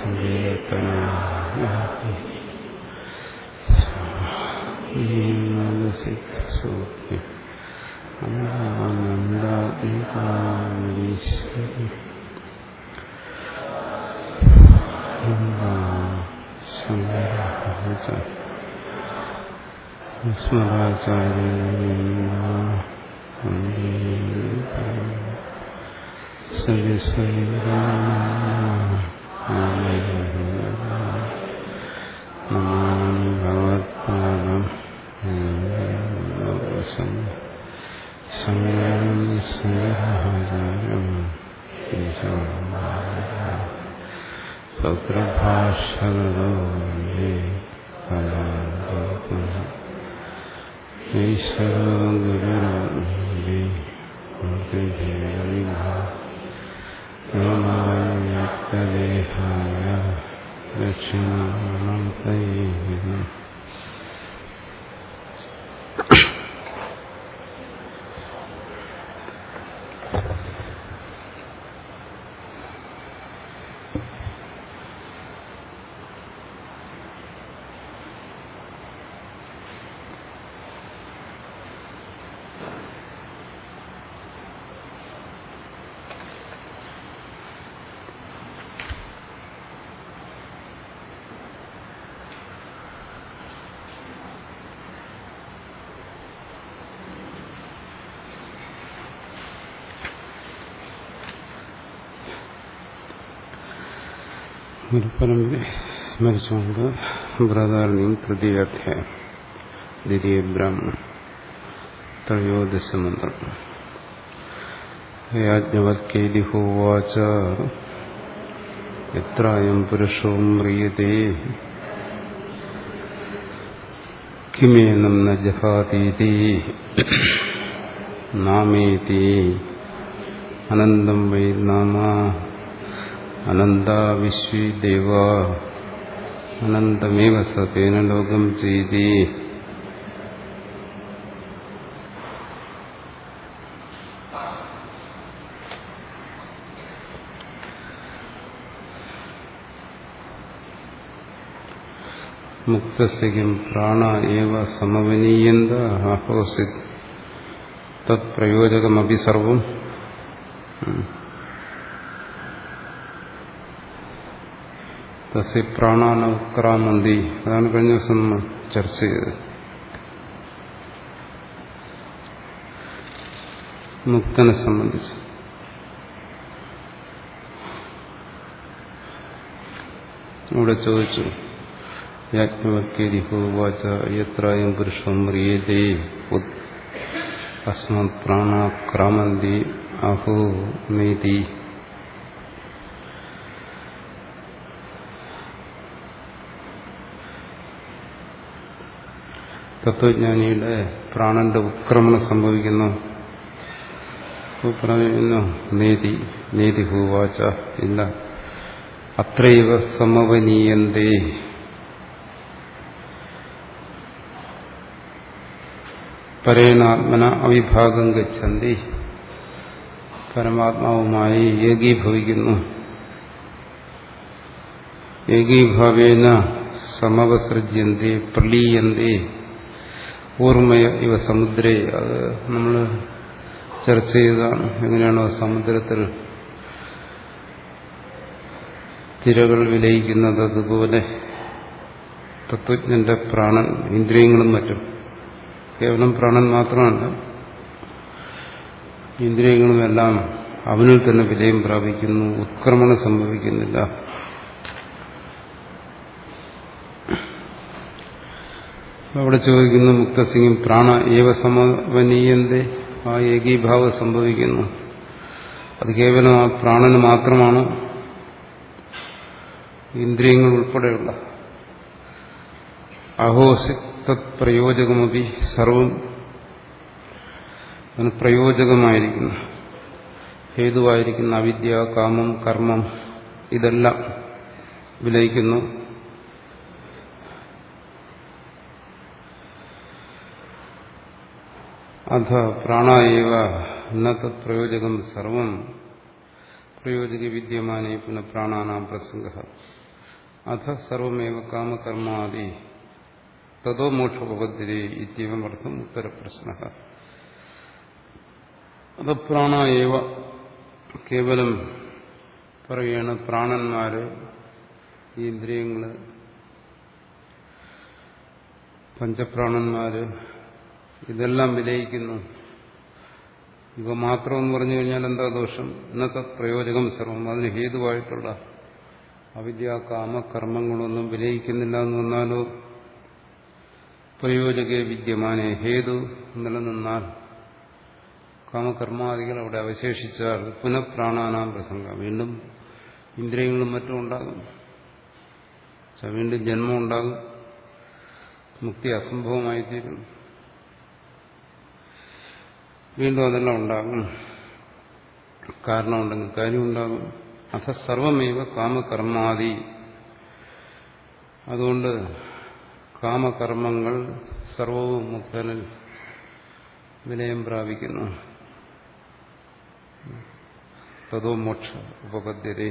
നമാമി ഭഗവത്പാദം സംഗം സ്നേഹാചാര്യം ഭദ്രഭാഷകൃതോ ഈശ്വരോ ഗുരുരേ ദേഹായ ദക്ഷിണാമൂർത്തയേ ഗുരുപരമ്പരെ സ്മരിച്ചുകൊണ്ട് ബൃഹദാരണ്യം തൃതീയാധ്യായം ദ്വിതീയ ബ്രാഹ്മണം ത്രയോദശമന്ത്രം. യാജ്ഞവൽക്കേതി ഹോവാച യത്രായം പുരുഷോ മ്രിയതേ കിമേനം ന ജഹാതീതി നാമേതി അനന്തം വൈ നാമ അനന്ത വിശ്വേ ദേവ അനന്തമേവ സതേന ലോകം ചെയ്തി. മുക്തസ്യം പ്രാണ ഏവ സമവനീയന്ത ആഹോസിത് തത് പ്രയോജകമപി സർവം. തസ്യ പ്രാണാന ഉക്രാമന്തി. അതാണ് കഴിഞ്ഞ ദിവസം നമ്മൾ ചർച്ച ചെയ്തത്. മുക്തനെ സംബന്ധിച്ച് ഇവിടെ ചോദിച്ചു, യാജ്ഞവൽക്കേതി ഹോവാച യത്രായം പുരുഷം മ്രിയതേ അസ്മത് പ്രാണാക്രാമന്തി അഹോ നേതി. തത്വജ്ഞാനിയുടെ പ്രാണന്റെ ഉക്രമണം സംഭവിക്കുന്നു. നേതി നേതി ഹോവാച ഇല്ല അത്രൈവ സമവനീയന്തേ. പരേണാത്മന അവിഭാഗം ഗച്ഛന്തി. പരമാത്മാവുമായി ഏകീഭവിക്കുന്നു. ഏകീഭാവേന സമവസൃജ്യന്തേ പ്രലീയന്തേ ഊർമയ ഇവ സമുദ്രേ. അത് നമ്മൾ ചർച്ച ചെയ്തതാണ്. എങ്ങനെയാണോ സമുദ്രത്തിൽ തിരകൾ വിലയിക്കുന്നത്, അതുപോലെ തത്വജ്ഞന്റെ പ്രാണൻ ഇന്ദ്രിയങ്ങളും മറ്റും, കേവലം പ്രാണൻ മാത്രമല്ല ഇന്ദ്രിയങ്ങളുമെല്ലാം അവനിൽ തന്നെ വിലയം പ്രാപിക്കുന്നു, ഉത്ക്രമണം സംഭവിക്കുന്നില്ല. അവിടെ ചോദിക്കുന്നു, മുക്തസിംഗം പ്രാണ ഏവ സമവനീയന്തേ. ആ ഏകീഭാവം സംഭവിക്കുന്നു. അത് കേവലം ആ പ്രാണന് മാത്രമാണ്, ഇന്ദ്രിയങ്ങൾ ഉൾപ്പെടെയുള്ള. അഹോസി തത് പ്രയോജകമപി സർവം. അതിന് പ്രയോജകമായിരിക്കുന്നു, ഹേതുവായിരിക്കുന്ന അവിദ്യ, കാമം, കർമ്മം ഇതെല്ലാം വിലയിക്കുന്നു. അധ പ്രാണായേവ ന തത് പ്രയോജകം സർവം പ്രയോജക വിദ്യമാനേ പുനഃ പ്രാണാനാം പ്രസംഗ. അഥ സർവമേവ കാമകർമാദി തതോ മോക്ഷോപപദ്ധ്യതേ ഇത്യവം അർത്ഥം ഉത്തരപ്രശ്നഃ. അത് പ്രാണായേവ കേവലം പറയുകയാണ്, പ്രാണന്മാര്, ഈ ഇന്ദ്രിയങ്ങള്, പഞ്ചപ്രാണന്മാര് ഇതെല്ലാം വിലയിക്കുന്നു. ഇവ മാത്രമെന്ന് പറഞ്ഞു കഴിഞ്ഞാൽ എന്താ ദോഷം? ഇന്നത്തെ പ്രയോജകം സർവം, അതിന് ഹേതുവായിട്ടുള്ള അവിദ്യ കാമകർമ്മങ്ങളൊന്നും വിലയിക്കുന്നില്ല എന്ന് വന്നാലോ? പ്രയോജകേ വിദ്യമാനെ, ഹേതു നിലനിന്നാൽ കാമകർമാദികൾ അവിടെ അവശേഷിച്ചാൽ പുനഃപ്രാണാനാം പ്രസംഗം, വീണ്ടും ഇന്ദ്രിയങ്ങളും മറ്റും ഉണ്ടാകും, വീണ്ടും ജന്മം ഉണ്ടാകും, മുക്തി അസംഭവമായിത്തീരും, വീണ്ടും അതെല്ലാം ഉണ്ടാകും. കാരണമുണ്ടെങ്കിൽ കാര്യമുണ്ടാകും. അഥ സർവമേവ കാമകർമാദി, അതുകൊണ്ട് കാമകർമ്മങ്ങൾ സർവവും മുക്തനിൽ വിലയം പ്രാപിക്കുന്നു. തതോ മോക്ഷ ഉപപദ്ധ്യതേ,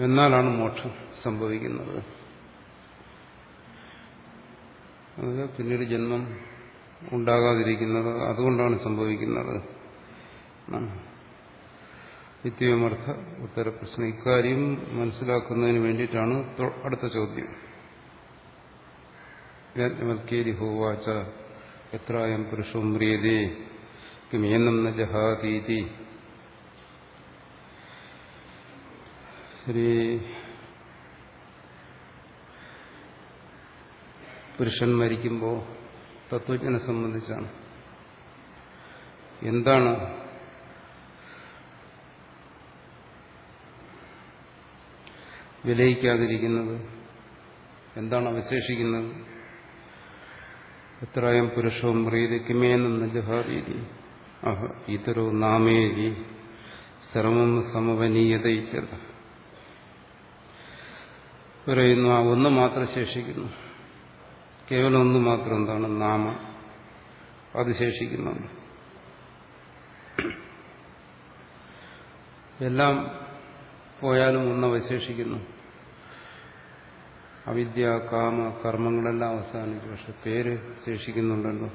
എന്നാലാണ് മോക്ഷം സംഭവിക്കുന്നത്. അത് പിന്നീട് ജന്മം ഉണ്ടാകാതിരിക്കുന്നത് അതുകൊണ്ടാണ് സംഭവിക്കുന്നത്. നിത്യമർത്ഥ ഉത്തരപ്രശ്നം. ഇക്കാര്യം മനസ്സിലാക്കുന്നതിന് വേണ്ടിയിട്ടാണ് അടുത്ത ചോദ്യം. യാജ്ഞവൽക്കേരി ഹോവാച എത്രായം പുരുഷോ മ്രിയതേ കിമേനം ന ജഹാതീതി. ശരി, പുരുഷൻ മരിക്കുമ്പോൾ തത്വജ്ഞനെ സംബന്ധിച്ചാണ്. എന്താണ് വിലയിക്കാതിരിക്കുന്നത്? എന്താണ് അവശേഷിക്കുന്നത്? എത്രായം പുരുഷോ മ്രിയതേ കിമേനം ന ജഹാതീതി അഹ ഇതരോ നാമേതി സർവം സമവനീയത ഇത്യത. പറയുന്നു, ആ ഒന്ന് മാത്രം ശേഷിക്കുന്നു. കേവലം ഒന്ന് മാത്രം. എന്താണ്? നാമം. അത് ശേഷിക്കുന്നുണ്ട്. എല്ലാം പോയാലും ഒന്ന് അവശേഷിക്കുന്നു. അവിദ്യ കാമ കർമ്മങ്ങളെല്ലാം അവസാനിക്കും, പക്ഷെ പേര് ശേഷിക്കുന്നുണ്ടല്ലോ.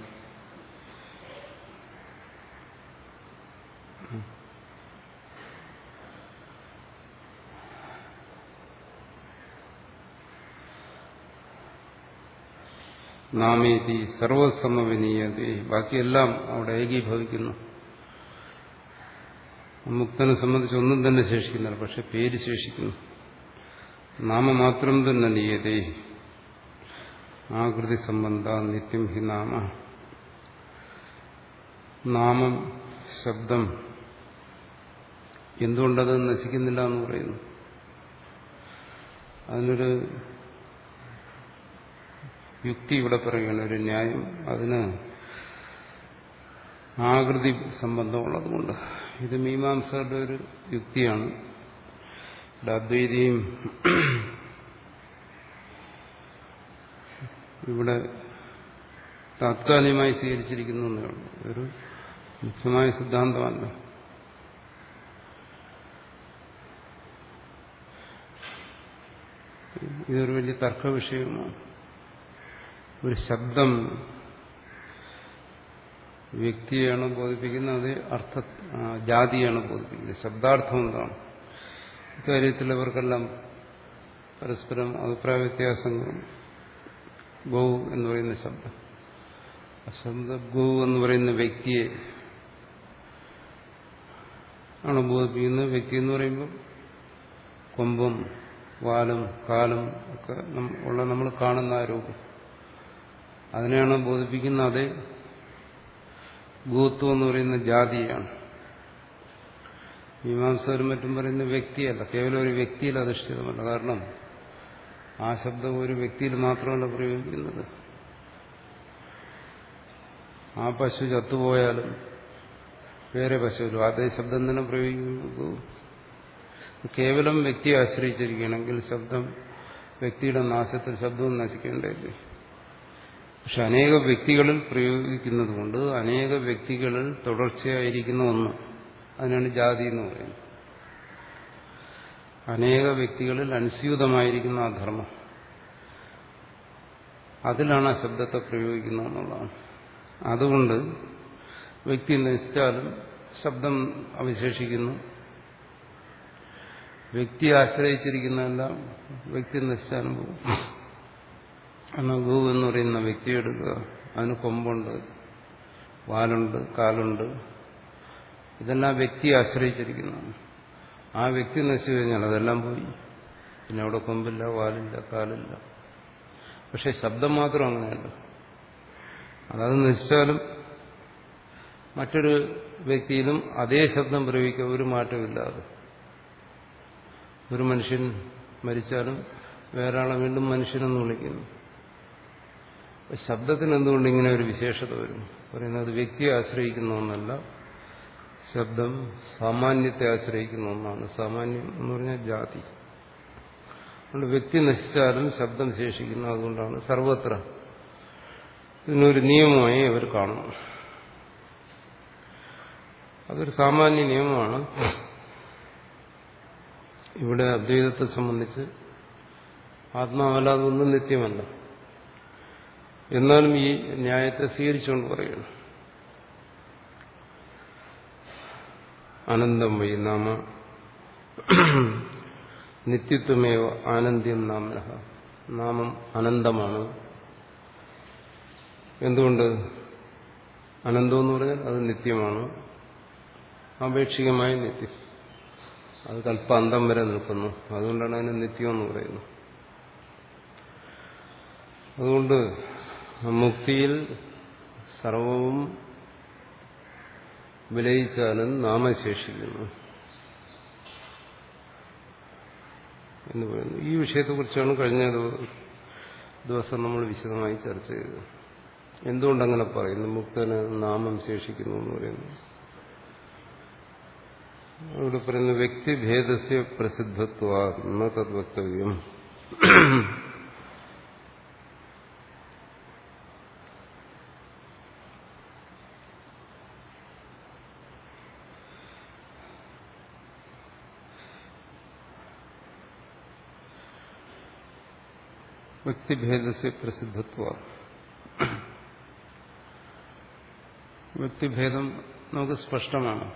നാമേതി സർവസമവനീയതേ, ബാക്കിയെല്ലാം അവിടെ ഏകീഭവിക്കുന്നു. മുക്തനെ സംബന്ധിച്ച് ഒന്നും തന്നെ ശേഷിക്കുന്നില്ല, പക്ഷെ പേര് ശേഷിക്കുന്നു. നാമമാത്രം തന്നെ നീയതേ ആകൃതി സംബന്ധ നിത്യം ഹി നാമ. നാമം, ശബ്ദം എന്തുകൊണ്ടത് നശിക്കുന്നില്ല എന്ന് പറയുന്നു. അതിനൊരു യുക്തി ഇവിടെ പറയുകയാണ്, ഒരു ന്യായം. അതിന് ആകൃതി സംബന്ധമുള്ളതുകൊണ്ട്. ഇത് മീമാംസകളുടെ ഒരു യുക്തിയാണ്. ഇവിടെ അദ്വൈതിയും ഇവിടെ താത്കാലികമായി സ്വീകരിച്ചിരിക്കുന്നു എന്നേ ഉള്ളൂ. ഒരു മുഖ്യമായ സിദ്ധാന്തമല്ല. ഇതൊരു വലിയ തർക്ക വിഷയമാണ്. ഒരു ശബ്ദം വ്യക്തിയാണ് ബോധിപ്പിക്കുന്നത്, അത് ജാതിയാണ് ബോധിപ്പിക്കുന്നത്. ശബ്ദാർത്ഥം എന്താണ്? ഇക്കാര്യത്തിൽ ഇവർക്കെല്ലാം പരസ്പരം അഭിപ്രായ വ്യത്യാസങ്ങളും. ഗൗ എന്ന് പറയുന്ന ശബ്ദം, ശബ്ദം ഗൗ എന്ന് പറയുന്ന വ്യക്തിയെ ആണ് ബോധിപ്പിക്കുന്നത്. വ്യക്തി എന്ന് പറയുമ്പോൾ കൊമ്പും വാലും കാലും ഒക്കെ ഉള്ള നമ്മൾ കാണുന്ന ആ രൂപം, അതിനെയാണ് ബോധിപ്പിക്കുന്നത്. അതേ ഗോത്വം എന്ന് പറയുന്ന ജാതിയാണ്. മീമാംസകരും മറ്റും പറയുന്ന വ്യക്തിയല്ല, കേവലം ഒരു വ്യക്തിയിൽ അധിഷ്ഠിതമല്ല. കാരണം ആ ശബ്ദം ഒരു വ്യക്തിയിൽ മാത്രമല്ല പ്രയോഗിക്കുന്നത്. ആ പശു ചത്തുപോയാലും വേറെ പശുവിലും അതേ ശബ്ദം തന്നെ പ്രയോഗിക്കുന്നു. കേവലം വ്യക്തിയെ ആശ്രയിച്ചിരിക്കുകയാണെങ്കിൽ ശബ്ദം, വ്യക്തിയുടെ നാശത്തിൽ ശബ്ദവും നശിക്കേണ്ടതില്ലേ. പക്ഷെ അനേക വ്യക്തികളിൽ പ്രയോഗിക്കുന്നതുകൊണ്ട് അനേക വ്യക്തികളിൽ തുടർച്ചയായിരിക്കുന്ന ഒന്ന്, അതിനാണ് ജാതി എന്ന് പറയുന്നത്. അനേക വ്യക്തികളിൽ അനുസ്യൂതമായിരിക്കുന്ന ആ ധർമ്മം, അതിലാണ് ആ ശബ്ദത്തെ പ്രയോഗിക്കുന്നത് എന്നുള്ളതാണ്. അതുകൊണ്ട് വ്യക്തി നശിച്ചാലും ശബ്ദം അവശേഷിക്കുന്നു. വ്യക്തിയെ ആശ്രയിച്ചിരിക്കുന്നതെല്ലാം വ്യക്തി നശിച്ചാലും പോകും. എന്നാൽ ഗോ എന്ന് പറയുന്ന വ്യക്തി എടുക്കുക, അതിന് കൊമ്പുണ്ട്, വാലുണ്ട്, കാലുണ്ട്, ഇതെല്ലാം വ്യക്തിയെ ആശ്രയിച്ചിരിക്കുന്നതാണ്. ആ വ്യക്തി നശിച്ചു കഴിഞ്ഞാൽ അതെല്ലാം പോയി. പിന്നെ അവിടെ കൊമ്പില്ല, വാലില്ല, കാലില്ല. പക്ഷെ ശബ്ദം മാത്രം അങ്ങനെയല്ല. അതത് നശിച്ചാലും മറ്റൊരു വ്യക്തിയിലും അതേ ശബ്ദം പ്രയോഗിക്കുക, ഒരു മാറ്റമില്ലാതെ. ഒരു മനുഷ്യൻ മരിച്ചാലും വേറെ ആളെ വീണ്ടും മനുഷ്യനെന്ന് വിളിക്കുന്നു. ശബ്ദത്തിന് എന്തുകൊണ്ട് ഇങ്ങനെ ഒരു വിശേഷത വരും? പറയുന്നത് വ്യക്തിയെ ആശ്രയിക്കുന്ന ഒന്നല്ല, ശബ്ദം സാമാന്യത്തെ ആശ്രയിക്കുന്ന ഒന്നാണ്. സാമാന്യം എന്ന് പറഞ്ഞാൽ ജാതി. അതുകൊണ്ട് വ്യക്തി നശിച്ചാലും ശബ്ദം ശേഷിക്കുന്നു. അതുകൊണ്ടാണ് സർവത്ര ഇതിനൊരു നിയമമായി അവർ കാണുന്നു. അതൊരു സാമാന്യ നിയമമാണ്. ഇവിടെ അദ്വൈതത്തെ സംബന്ധിച്ച് ആത്മാവല്ലാതെ ഒന്നും നിത്യമല്ല. എന്നാലും ഈ ന്യായത്തെ സ്വീകരിച്ചുകൊണ്ട് പറയുന്നു. അനന്തം വൈ നാമ നിത്യത്വമേവ ആനന്ദ്യം നാമനഃ. നാമം അനന്തമാണ്. എന്തുകൊണ്ട്? അനന്തമെന്ന് പറഞ്ഞാൽ അത് നിത്യമാണ്, ആപേക്ഷികമായ നിത്യം. അത് കൽപ്പാന്തം വരെ നിൽക്കുന്നു. അതുകൊണ്ടാണ് അതിന് നിത്യമെന്ന് പറയുന്നത്. അതുകൊണ്ട് മുക്തിയിൽ സർവവും വിലയിച്ചാലും നാമശേഷിക്കുന്നു എന്ന് പറയുന്നു. ഈ വിഷയത്തെക്കുറിച്ചാണ് കഴിഞ്ഞ ദിവസം നമ്മൾ വിശദമായി ചർച്ച ചെയ്തത്. എന്തുകൊണ്ടങ്ങനെ പറയുന്നു? മുക്തന് നാമം ശേഷിക്കുന്നു എന്ന് പറയുന്നു. അവിടെ പറയുന്നു വ്യക്തിഭേദസ്യ പ്രസിദ്ധത്വാ ന തദ് വക്തവ്യം. വ്യക്തിഭേദസ്യ പ്രസിദ്ധത്വ. വ്യക്തിഭേദം നമുക്ക് സ്പഷ്ടമാണ്.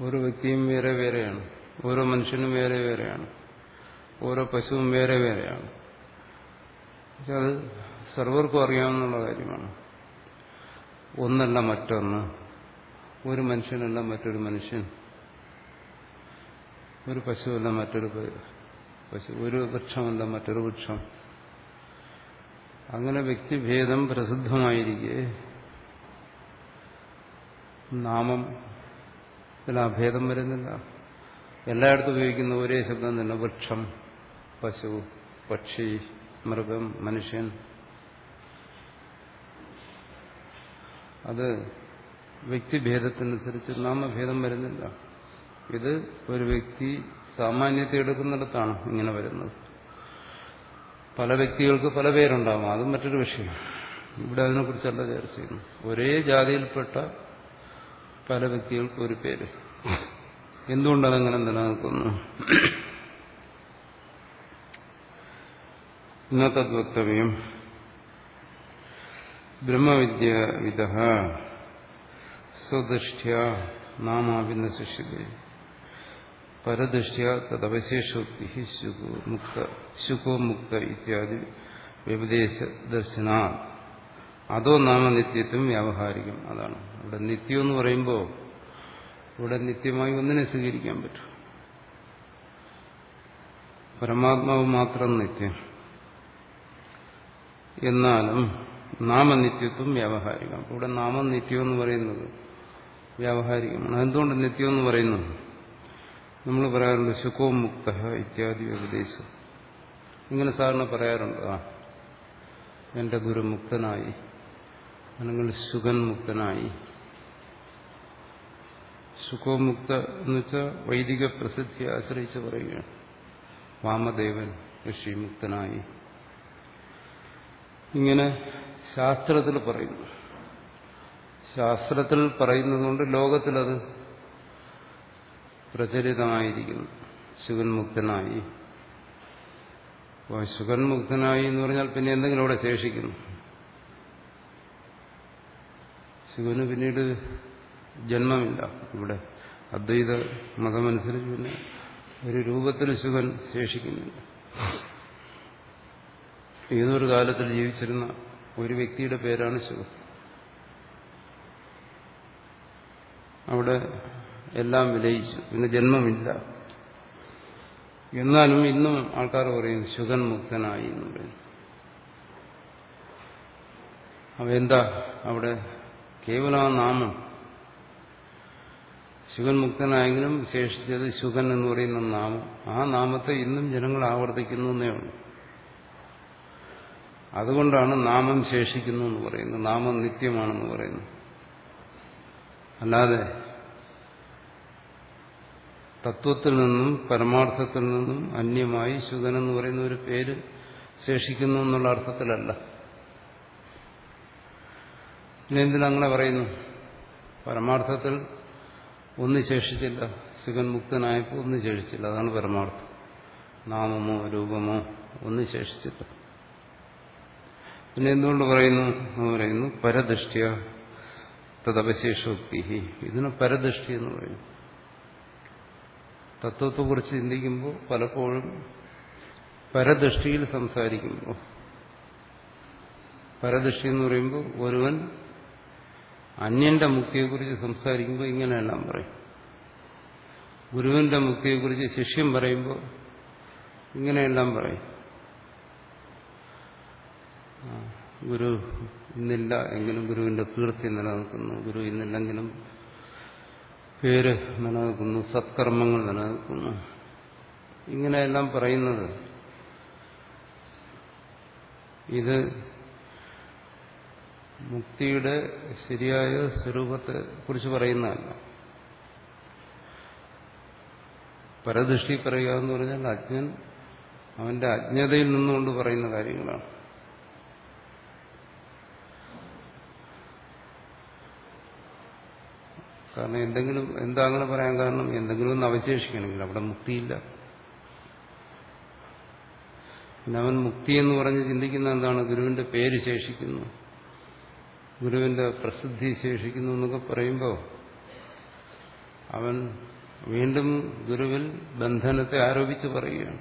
ഓരോ വ്യക്തിയും വേറെ വേറെയാണ്, ഓരോ മനുഷ്യനും വേറെ വേറെയാണ്, ഓരോ പശുവും വേറെ വേറെയാണ്. പക്ഷെ അത് സർവർക്കും അറിയാവുന്ന കാര്യമാണ്. ഒന്നല്ല മറ്റൊന്ന്, ഒരു മനുഷ്യനല്ല മറ്റൊരു മനുഷ്യൻ, ഒരു പശുവല്ല മറ്റൊരു പശു, ഒരു വൃക്ഷമല്ല മറ്റൊരു വൃക്ഷം. അങ്ങനെ വ്യക്തിഭേദം പ്രസിദ്ധമായിരിക്കെ നാമം ആ ഭേദം വരുന്നില്ല. എല്ലായിടത്തും ഉപയോഗിക്കുന്ന ഒരേ ശബ്ദം തന്നെ. വൃക്ഷം, പശു, പക്ഷി, മൃഗം, മനുഷ്യൻ. അത് വ്യക്തിഭേദത്തിനനുസരിച്ച് നാമഭേദം വരുന്നില്ല. ഇത് ഒരു വ്യക്തി സാമാന്യത്തെ എടുക്കുന്നിടത്താണ് ഇങ്ങനെ വരുന്നത്. പല വ്യക്തികൾക്ക് പല പേരുണ്ടാകും, അതും മറ്റൊരു വിഷയം. ഇവിടെ അതിനെക്കുറിച്ചല്ല ചർച്ച ചെയ്യുന്നു. ഒരേ ജാതിയിൽപ്പെട്ട പല വ്യക്തികൾക്ക് ഒരു പേര്. എന്തുകൊണ്ടതങ്ങനെ നിലനിൽക്കുന്നു? ഇന്നത്തെ വക്തവ്യം ബ്രഹ്മവിദ്യവിദഃ സ്വദൃഷ്ട്യാ നാമാവിന്ന ശിഷ്യതേ പരദൃഷ്ട്യാ തദവശേഷോക്തി ശുകോ മുക്ത ഇത്യാദി വ്യപദേശ ദർശന അതോ നാമനിത്യത്വം വ്യാവഹാരികം. അതാണ് ഇവിടെ നിത്യം എന്ന് പറയുമ്പോൾ ഇവിടെ നിത്യമായി ഒന്നിനെ സ്വീകരിക്കാൻ പറ്റും. പരമാത്മാവ് മാത്രം നിത്യം. എന്നാലും നാമനിത്യത്വം വ്യാവഹാരികം. ഇവിടെ നാമനിത്യം എന്ന് പറയുന്നത് വ്യാവഹാരികമാണ്. എന്തുകൊണ്ട് നിത്യം എന്ന് പറയുന്നു? നമ്മൾ പറയാറുണ്ട് ശുകോ മുക്ത ഇത്യാദി ഉപദേശം. ഇങ്ങനെ സാധാരണ പറയാറുണ്ട്. എന്റെ ഗുരു മുക്തനായി, അല്ലെങ്കിൽ ശുകൻ മുക്തനായി. ശുകോ മുക്ത എന്ന് വെച്ചാൽ വൈദിക പ്രസിദ്ധിയെ ആശ്രയിച്ച് പറയുകയാണ്. വാമദേവൻ ഋഷി മുക്തനായി. ഇങ്ങനെ ശാസ്ത്രത്തിൽ പറയുന്നു. ശാസ്ത്രത്തിൽ പറയുന്നതുകൊണ്ട് ലോകത്തിലത് പ്രചരിതമായിരിക്കുന്നു. ശുഗൻ മുക്തനായി. അപ്പോൾ ശുഗൻ മുക്തനായി എന്ന് പറഞ്ഞാൽ പിന്നെ എന്തെങ്കിലും അവിടെ ശേഷിക്കുന്നു. ശുഗന് പിന്നീട് ജന്മമില്ല. ഇവിടെ അദ്വൈത മതമനുസരിച്ച് പിന്നെ ഒരു രൂപത്തിൽ ശുഗൻ ശേഷിക്കുന്നില്ല. ഏതൊരു കാലത്തിൽ ജീവിച്ചിരുന്ന ഒരു വ്യക്തിയുടെ പേരാണ് ശുഗൻ. അവിടെ എല്ലാം വിലയിച്ചു, പിന്നെ ജന്മമില്ല. എന്നാലും ഇന്നും ആൾക്കാർ പറയുന്നു ശുഗൻ മുക്തനായി എന്ന് പറയുന്നു. അവ എന്താ അവിടെ കേവലം ആ നാമം. ശുഗൻ മുക്തനായെങ്കിലും ശേഷിച്ചത് ശുഗൻ എന്ന് പറയുന്ന നാമം. ആ നാമത്തെ ഇന്നും ജനങ്ങൾ ആവർത്തിക്കുന്നു എന്നേ ഉള്ളൂ. അതുകൊണ്ടാണ് നാമം ശേഷിക്കുന്നു എന്ന് പറയുന്നത്, നാമം നിത്യമാണെന്ന് പറയുന്നു. അല്ലാതെ തത്വത്തിൽ നിന്നും പരമാർത്ഥത്തിൽ നിന്നും അന്യമായി ശുഗൻ എന്ന് പറയുന്ന ഒരു പേര് ശേഷിക്കുന്നു എന്നുള്ള അർത്ഥത്തിലല്ല. പിന്നെ എന്തിനങ്ങനെ പറയുന്നു? പരമാർത്ഥത്തിൽ ഒന്നും ശേഷിച്ചില്ല. ശുഗൻ മുക്തനായപ്പോൾ ഒന്നും ശേഷിച്ചില്ല. അതാണ് പരമാർത്ഥം. നാമമോ രൂപമോ ഒന്നും ശേഷിച്ചില്ല. പിന്നെ എന്തുകൊണ്ട് പറയുന്നു എന്ന് പറയുന്നു പരദൃഷ്ട്യ തദവശേഷോക്തി. ഇതിന് പരദൃഷ്ടി എന്ന് പറയുന്നു. തത്വത്തെക്കുറിച്ച് ചിന്തിക്കുമ്പോൾ പലപ്പോഴും പരദൃഷ്ടിയിൽ സംസാരിക്കുമ്പോൾ, പരദൃഷ്ടി എന്ന് പറയുമ്പോൾ ഒരുവൻ അന്യന്റെ മുക്തിയെക്കുറിച്ച് സംസാരിക്കുമ്പോൾ ഇങ്ങനെയെല്ലാം പറയും. ഗുരുവിന്റെ മുക്തിയെക്കുറിച്ച് ശിഷ്യം പറയുമ്പോൾ ഇങ്ങനെയെല്ലാം പറയും. ഗുരു ഇന്നില്ല എങ്കിലും ഗുരുവിന്റെ കീർത്തി നിലനിൽക്കുന്നു, ഗുരു ഇന്നില്ലെങ്കിലും പേര് നിലനിൽക്കുന്നു, സത്കർമ്മങ്ങൾ നിലനിൽക്കുന്നു. ഇങ്ങനെയെല്ലാം പറയുന്നത് ഇത് മുക്തിയുടെ ശരിയായ സ്വരൂപത്തെ കുറിച്ച് പറയുന്നതല്ല. പരദൃഷ്ടി പറയുക എന്ന് പറഞ്ഞാൽ അജ്ഞൻ അവന്റെ അജ്ഞതയിൽ നിന്നുകൊണ്ട് പറയുന്ന കാര്യങ്ങളാണ്. കാരണം എന്താ അങ്ങനെ പറയാൻ കാരണം? എന്തെങ്കിലും ഒന്ന് അവശേഷിക്കണമെങ്കിൽ. അവിടെ മുക്തിയില്ല. പിന്നെ അവൻ മുക്തി എന്ന് പറഞ്ഞ് ചിന്തിക്കുന്ന എന്താണ്? ഗുരുവിന്റെ പേര് ശേഷിക്കുന്നു, ഗുരുവിന്റെ പ്രസിദ്ധി ശേഷിക്കുന്നു എന്നൊക്കെ പറയുമ്പോൾ അവൻ വീണ്ടും ഗുരുവിൽ ബന്ധനത്തെ ആരോപിച്ച് പറയുകയാണ്.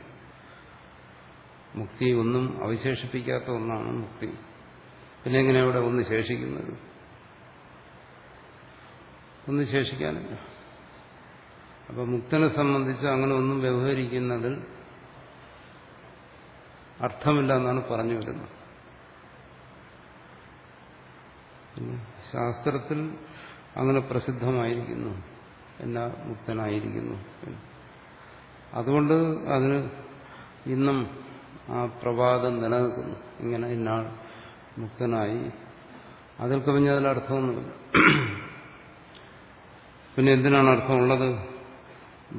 മുക്തി ഒന്നും അവശേഷിപ്പിക്കാത്ത ഒന്നാണ് മുക്തി. പിന്നെ എങ്ങനെ അവിടെ ഒന്ന് ശേഷിക്കുന്നത്? ഒന്നും ശേഷിക്കാനില്ല. അപ്പം മുക്തനെ സംബന്ധിച്ച് അങ്ങനെ ഒന്നും വ്യവഹരിക്കുന്നതിൽ അർത്ഥമില്ല എന്നാണ് പറഞ്ഞു വരുന്നത്. ശാസ്ത്രത്തിൽ അങ്ങനെ പ്രസിദ്ധമായിരിക്കുന്നു, എന്നാ മുക്തനായിരിക്കുന്നു. അതുകൊണ്ട് അതിന് ഇന്നും ആ പ്രവാദം നിലനിൽക്കുന്നു. ഇങ്ങനെ ഇന്നാൾ മുക്തനായി. അതിൽ കവിഞ്ഞ അതിലർത്ഥമൊന്നുമില്ല. പിന്നെ എന്തിനാണ് അർത്ഥമുള്ളത്?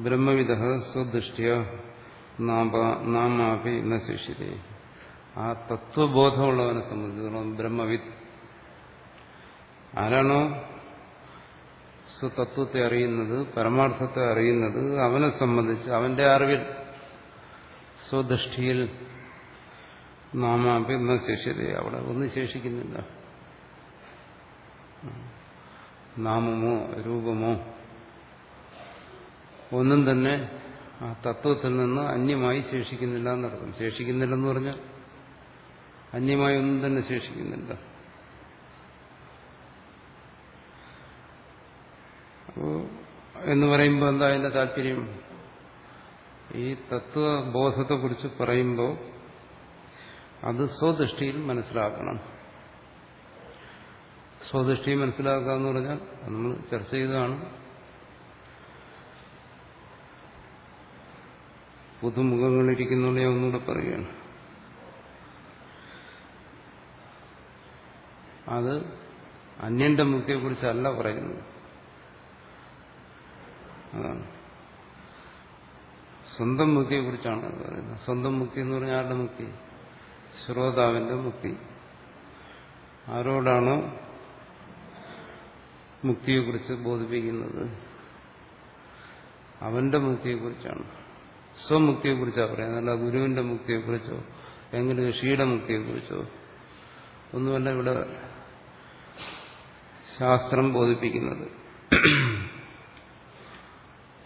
ബ്രഹ്മവിദഃ സ്വദൃഷ്ട്യ നാമാപി ന ശിഷ്യതേ. ആ തത്വബോധമുള്ളവനെ സംബന്ധിച്ചിടത്തോളം ബ്രഹ്മവിദ് ആരാണോ സ്വതത്വത്തെ അറിയുന്നത്, പരമാർത്ഥത്തെ അറിയുന്നത്, അവനെ സംബന്ധിച്ച് അവന്റെ അറിവിൽ സ്വദൃഷ്ടിയിൽ നാമാപി ന ശിഷ്യതേ. അവിടെ ഒന്നും ശേഷിക്കുന്നില്ല. നാമമോ രൂപമോ ഒന്നും തന്നെ ആ തത്വത്തിൽ നിന്ന് അന്യമായി ശേഷിക്കുന്നില്ല എന്നർത്ഥം. ശേഷിക്കുന്നില്ലെന്ന് പറഞ്ഞാൽ അന്യമായി ഒന്നും തന്നെ ശേഷിക്കുന്നില്ല. എന്ന് പറയുമ്പോൾ എന്താ അതിന്റെ താല്പര്യം? ഈ തത്വബോധത്തെക്കുറിച്ച് പറയുമ്പോൾ അത് സ്വദൃഷ്ടിയിൽ മനസ്സിലാക്കണം. സ്വദൃഷ്ടി മനസ്സിലാക്കുക എന്ന് പറഞ്ഞാൽ നമ്മൾ ചർച്ച ചെയ്തതാണ്. പുതുമുഖങ്ങളിരിക്കുന്നതുകൊണ്ട് ഞാൻ ഒന്നുകൂടെ പറയുകയാണ്. അത് അന്യന്റെ മുക്തിയെക്കുറിച്ചല്ല പറയുന്നത്. അതാണ് സ്വന്തം മുക്തിയെക്കുറിച്ചാണ് പറയുന്നത്. സ്വന്തം മുക്തി എന്ന് പറഞ്ഞാൽ ആരുടെ മുക്തി? ശ്രോതാവിന്റെ മുക്തി. ആരോടാണോ മുക്തിയെക്കുറിച്ച് ബോധിപ്പിക്കുന്നത് അവന്റെ മുക്തിയെക്കുറിച്ചാണ്, സ്വമുക്തിയെക്കുറിച്ചാണ് പറയുന്നത്. അല്ല ഗുരുവിന്റെ മുക്തിയെക്കുറിച്ചോ എങ്കിലും ഋഷിയുടെ മുക്തിയെക്കുറിച്ചോ ഒന്നുമല്ല ഇവിടെ ശാസ്ത്രം ബോധിപ്പിക്കുന്നത്.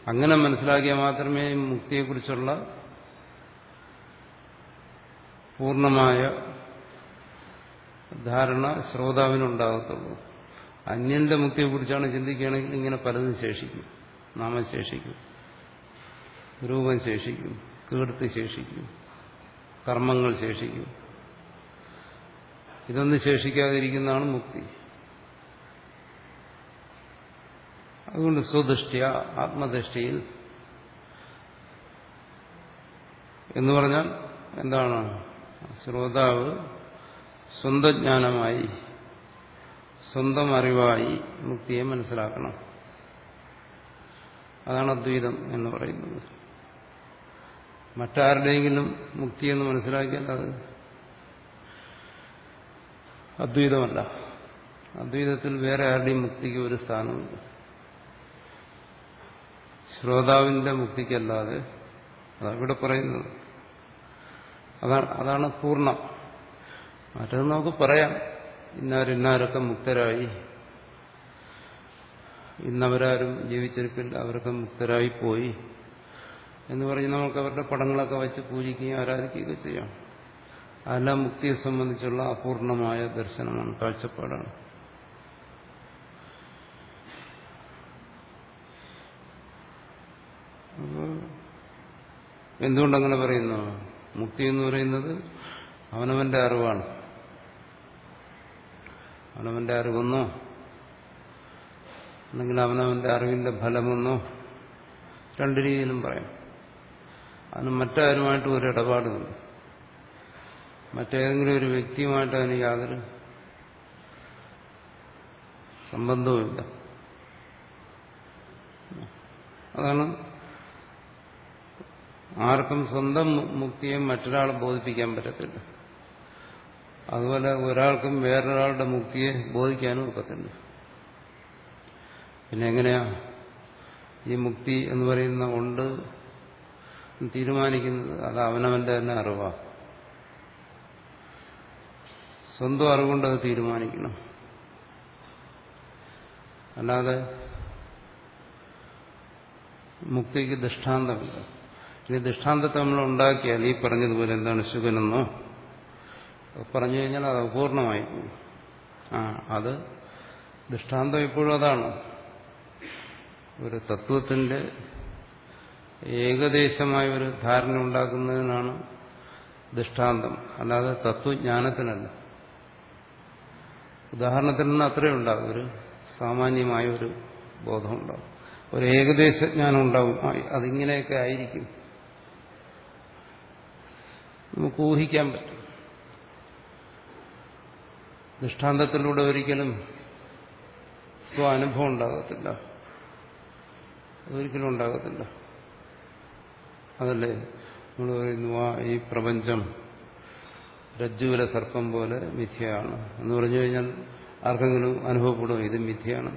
അങ്ങനെ മനസ്സിലാക്കിയാൽ മാത്രമേ മുക്തിയെക്കുറിച്ചുള്ള പൂർണ്ണമായ ധാരണ ശ്രോതാവിനുണ്ടാകത്തുള്ളൂ. അന്യന്റെ മുക്തിയെക്കുറിച്ചാണ് ചിന്തിക്കുകയാണെങ്കിൽ ഇങ്ങനെ പലതും ശേഷിക്കും. നാമം ശേഷിക്കും, രൂപം ശേഷിക്കും, കീർത്തി ശേഷിക്കും, കർമ്മങ്ങൾ ശേഷിക്കും. ഇതൊന്നും ശേഷിക്കാതിരിക്കുന്നതാണ് മുക്തി. അതുകൊണ്ട് സ്വദൃഷ്ടിയ, ആത്മദൃഷ്ടിയിൽ എന്ന് പറഞ്ഞാൽ എന്താണ്? ശ്രോതാവ് സ്വന്തം ജ്ഞാനമായി, സ്വന്തം അറിവായി മുക്തിയെ മനസ്സിലാക്കണം. അതാണ് അദ്വൈതം എന്ന് പറയുന്നത്. മറ്റാരുടെയെങ്കിലും മുക്തിയെന്ന് മനസ്സിലാക്കിയാൽ അത് അദ്വൈതമല്ല. അദ്വൈതത്തിൽ വേറെ ആരുടെയും മുക്തിക്ക് ഒരു സ്ഥാനമില്ല. ശ്രോതാവിന്റെ മുക്തിക്കല്ലാതെ, അതാണ് ഇവിടെ പറയുന്നത്. അതാണ് പൂർണ്ണം. മറ്റത് നമുക്ക് പറയാം, ഇന്നാരൊക്കെ മുക്തരായി, ഇന്നവരാരും ജീവിച്ചിരിപ്പില്ല, അവരൊക്കെ മുക്തരായി പോയി എന്ന് പറഞ്ഞ് നമുക്ക് അവരുടെ പടങ്ങളൊക്കെ വെച്ച് പൂജിക്കുകയും ആരാധിക്കുകയൊക്കെ ചെയ്യാം. അതെല്ലാം മുക്തിയെ സംബന്ധിച്ചുള്ള അപൂർണമായ ദർശനമാണ്, കാഴ്ചപ്പാടാണ്. എന്തുകൊണ്ടങ്ങനെ പറയുന്നു? മുക്തി എന്ന് പറയുന്നത് അവനവന്റെ അറിവാണ്. അവനവന്റെ അറിവെന്നോ അല്ലെങ്കിൽ അവനവന്റെ അറിവിന്റെ ഫലമെന്നോ രണ്ടു രീതിയിലും പറയാം. അതിന് മറ്റാരുമായിട്ടും ഒരു ഇടപാടുമില്ല. മറ്റേതെങ്കിലും ഒരു വ്യക്തിയുമായിട്ട് അതിന് യാതൊരു സംബന്ധവുമില്ല. അതാണ് ആർക്കും സ്വന്തം മുക്തിയെ മറ്റൊരാളെ ബോധിപ്പിക്കാൻ പറ്റത്തില്ല. അതുപോലെ ഒരാൾക്കും വേറൊരാളുടെ മുക്തിയെ ബോധിക്കാനും ഒക്കത്തില്ല. പിന്നെ എങ്ങനെയാ ഈ മുക്തി എന്ന് പറയുന്ന ഉണ്ട് തീരുമാനിക്കുന്നത്? അത് അവനവന്റെ തന്നെ അറിവാ. സ്വന്തം അറിവുകൊണ്ട് അത് തീരുമാനിക്കണം. അല്ലാതെ മുക്തിക്ക് ദൃഷ്ടാന്തമില്ല. ഇനി ദൃഷ്ടാന്തത്തെ നമ്മൾ ഉണ്ടാക്കിയാൽ ഈ പറഞ്ഞതുപോലെ എന്താണ് ശുഗനെന്നോ പറഞ്ഞു കഴിഞ്ഞാൽ അത് അപൂർണമായി പോകും. അത് ദൃഷ്ടാന്തം എപ്പോഴും അതാണ്. ഒരു തത്വത്തിന്റെ ഏകദേശമായ ഒരു ധാരണ ഉണ്ടാക്കുന്നതിനാണ് ദൃഷ്ടാന്തം, അല്ലാതെ തത്വജ്ഞാനത്തിനല്ല. ഉദാഹരണത്തിൽ നിന്ന് അത്രയും ഉണ്ടാകും. ഒരു സാമാന്യമായ ഒരു ബോധം ഉണ്ടാകും, ഒരു ഏകദേശ ജ്ഞാനം ഉണ്ടാകും. അതിങ്ങനെയൊക്കെ ആയിരിക്കും, നമുക്ക് ഊഹിക്കാൻ പറ്റും. ദൃഷ്ടാന്തത്തിലൂടെ ഒരിക്കലും സ്വാനുഭവം ഉണ്ടാകത്തില്ല, ഒരിക്കലും ഉണ്ടാകത്തില്ല. അതല്ലേ നമ്മൾ പറയുന്നു, ഈ പ്രപഞ്ചം രജ്ജുവിലെ സർപ്പം പോലെ മിഥ്യയാണ് എന്ന് പറഞ്ഞു കഴിഞ്ഞാൽ ആർക്കെങ്കിലും അനുഭവപ്പെടും ഇത് മിഥ്യയാണ്?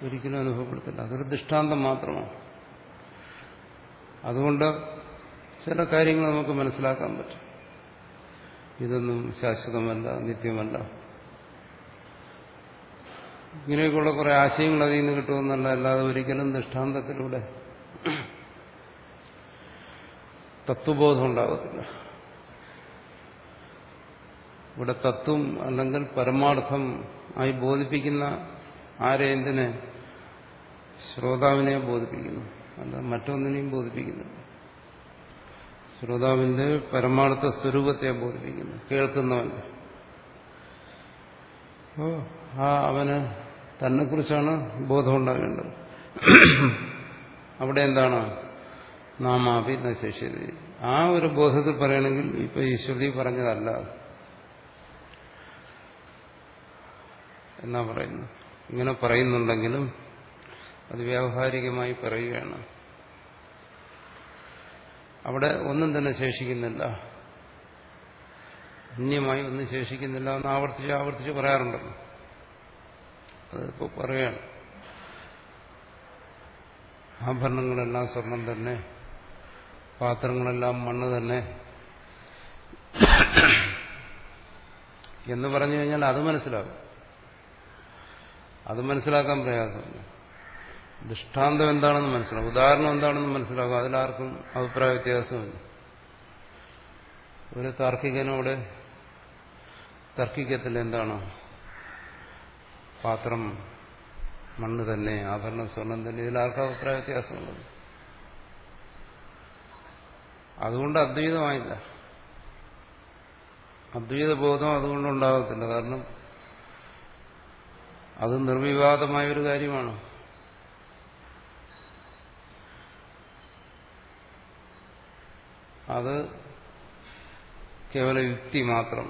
ഒരിക്കലും അനുഭവപ്പെടത്തില്ല. അതൊരു ദൃഷ്ടാന്തം മാത്രമാണ്. അതുകൊണ്ട് ചില കാര്യങ്ങൾ നമുക്ക് മനസ്സിലാക്കാൻ പറ്റും. ഇതൊന്നും ശാശ്വതമല്ല, നിത്യമല്ല. ഇങ്ങനെയൊക്കെയുള്ള കുറെ ആശയങ്ങൾ അതിൽ നിന്ന് കിട്ടുമെന്നല്ല, അല്ലാതെ ഒരിക്കലും ദൃഷ്ടാന്തത്തിലൂടെ തത്വബോധം ഉണ്ടാകത്തില്ല. ഇവിടെ തത്വം അല്ലെങ്കിൽ പരമാർത്ഥം ആയി ബോധിപ്പിക്കുന്ന ആരെ, എന്തിനെ? ശ്രോതാവിനെ ബോധിപ്പിക്കുന്നു, അല്ല മറ്റൊന്നിനെയും ബോധിപ്പിക്കുന്നു. ശ്രോതാവിന്റെ പരമാർത്ഥ സ്വരൂപത്തെ ബോധിപ്പിക്കുന്നു, കേൾക്കുന്നവന്റെ. അവന് തന്നെക്കുറിച്ചാണ് ബോധം ഉണ്ടാകേണ്ടത്. അവിടെ എന്താണ്? നാമാപി ന ശേഷ്യത. ആ ഒരു ബോധത്തിൽ പറയണമെങ്കിൽ ഇപ്പൊ ഈ ശ്രുതി പറഞ്ഞതല്ല എന്നാ പറയുന്നു. ഇങ്ങനെ പറയുന്നുണ്ടെങ്കിലും അത് വ്യാവഹാരികമായി പറയുകയാണ്. അവിടെ ഒന്നും തന്നെ ശേഷിക്കുന്നില്ല, അന്യമായി ഒന്നും ശേഷിക്കുന്നില്ല എന്ന് ആവർത്തിച്ച് പറയാറുണ്ടല്ലോ. അതിപ്പോ പറയാണ്. ആഭരണങ്ങളെല്ലാം സ്വർണം തന്നെ, പാത്രങ്ങളെല്ലാം മണ്ണ് തന്നെ എന്ന് പറഞ്ഞു കഴിഞ്ഞാൽ അത് മനസ്സിലാകും. അത് മനസ്സിലാക്കാൻ പ്രയാസമില്ല. ദൃഷ്ടാന്തം എന്താണെന്ന് മനസ്സിലാകും, ഉദാഹരണം എന്താണെന്ന് മനസ്സിലാകും. അതിലാർക്കും അഭിപ്രായ വ്യത്യാസമില്ല. ഒരു താർക്കികനോട് തർക്കിക്കത്തിൽ എന്താണ്, പാത്രം മണ്ണ് തന്നെ, ആഭരണം സ്വർണം തന്നെ, ഇതിലാർക്കും അഭിപ്രായ വ്യത്യാസമുള്ളത്. അതുകൊണ്ട് അദ്വൈതമായില്ല. അദ്വൈത ബോധം അതുകൊണ്ടുണ്ടാകത്തില്ല. കാരണം അത് നിർവിവാദമായൊരു കാര്യമാണ്. അത് കേവല യുക്തി മാത്രം,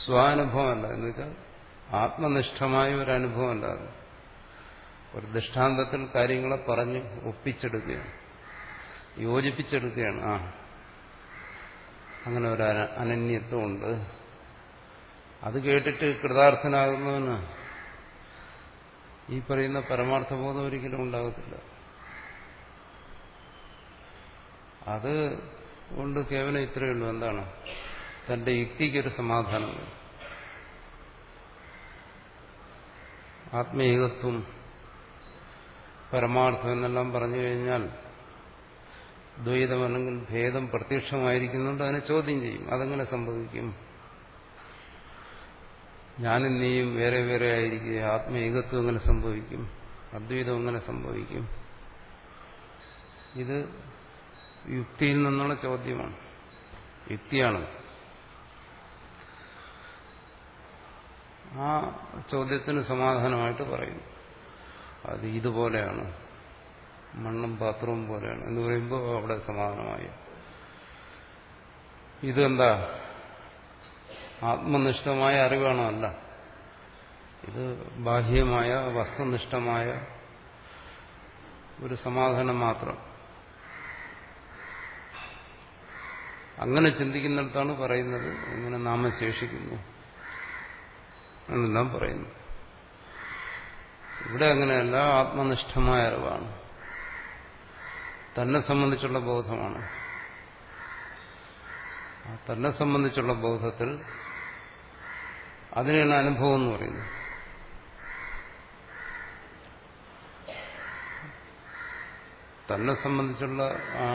സ്വാനുഭവമല്ല. എന്ന് വെച്ചാൽ ആത്മനിഷ്ഠമായ ഒരു അനുഭവമല്ല. അത് ഒരു ദൃഷ്ടാന്തത്തിൽ കാര്യങ്ങളെ പറഞ്ഞ് ഒപ്പിച്ചെടുക്കുകയാണ്, യോജിപ്പിച്ചെടുക്കുകയാണ്. അങ്ങനെ ഒരു അനന്യത്വമുണ്ട്. അത് കേട്ടിട്ട് കൃതാർത്ഥനാകുന്നവന് ഈ പറയുന്ന പരമാർത്ഥബോധം ഒരിക്കലും ഉണ്ടാകത്തില്ല. അത് കൊണ്ട് കേവലം ഇത്രയേ ഉള്ളൂ. എന്താണ്? തന്റെ യുക്തിക്കൊരു സമാധാനം. ആത്മീകത്വം, പരമാർത്ഥം എന്നെല്ലാം പറഞ്ഞു കഴിഞ്ഞാൽ ദ്വൈതം അല്ലെങ്കിൽ ഭേദം പ്രത്യക്ഷമായിരിക്കുന്നുണ്ട്. അതിനെ ചോദ്യം ചെയ്യും. അതെങ്ങനെ സംഭവിക്കും? ഞാനും നീയും വേറെ വേറെ ആയിരിക്കുക, ആത്മീകത്വം എങ്ങനെ സംഭവിക്കും? അദ്വൈതം എങ്ങനെ സംഭവിക്കും? ഇത് യുക്തിയിൽ നിന്നുള്ള ചോദ്യമാണ്, യുക്തിയാണ്. ആ ചോദ്യത്തിന് സമാധാനമായിട്ട് പറയുന്നു. അത് ഇതുപോലെയാണ്, മണ്ണും പാത്രവും പോലെയാണ് എന്ന് പറയുമ്പോൾ അവിടെ സമാധാനമായി. ഇതെന്താ? ആത്മനിഷ്ഠമായ അറിവാണോ? അല്ല. ഇത് ബാഹ്യമായ വസ്തുനിഷ്ഠമായ ഒരു സമാധാനം മാത്രം. അങ്ങനെ ചിന്തിക്കുന്നിടത്താണ് പറയുന്നത് ഇങ്ങനെ നാമശേഷിക്കുന്നു എന്നെല്ലാം പറയുന്നു. ഇവിടെ അങ്ങനെയല്ല, ആത്മനിഷ്ഠമായ അറിവാണ്, തന്നെ സംബന്ധിച്ചുള്ള ബോധമാണ്. തന്നെ സംബന്ധിച്ചുള്ള ബോധത്തിൽ അതിനെയാണ് അനുഭവം എന്ന് പറയുന്നത്. തന്നെ സംബന്ധിച്ചുള്ള ആ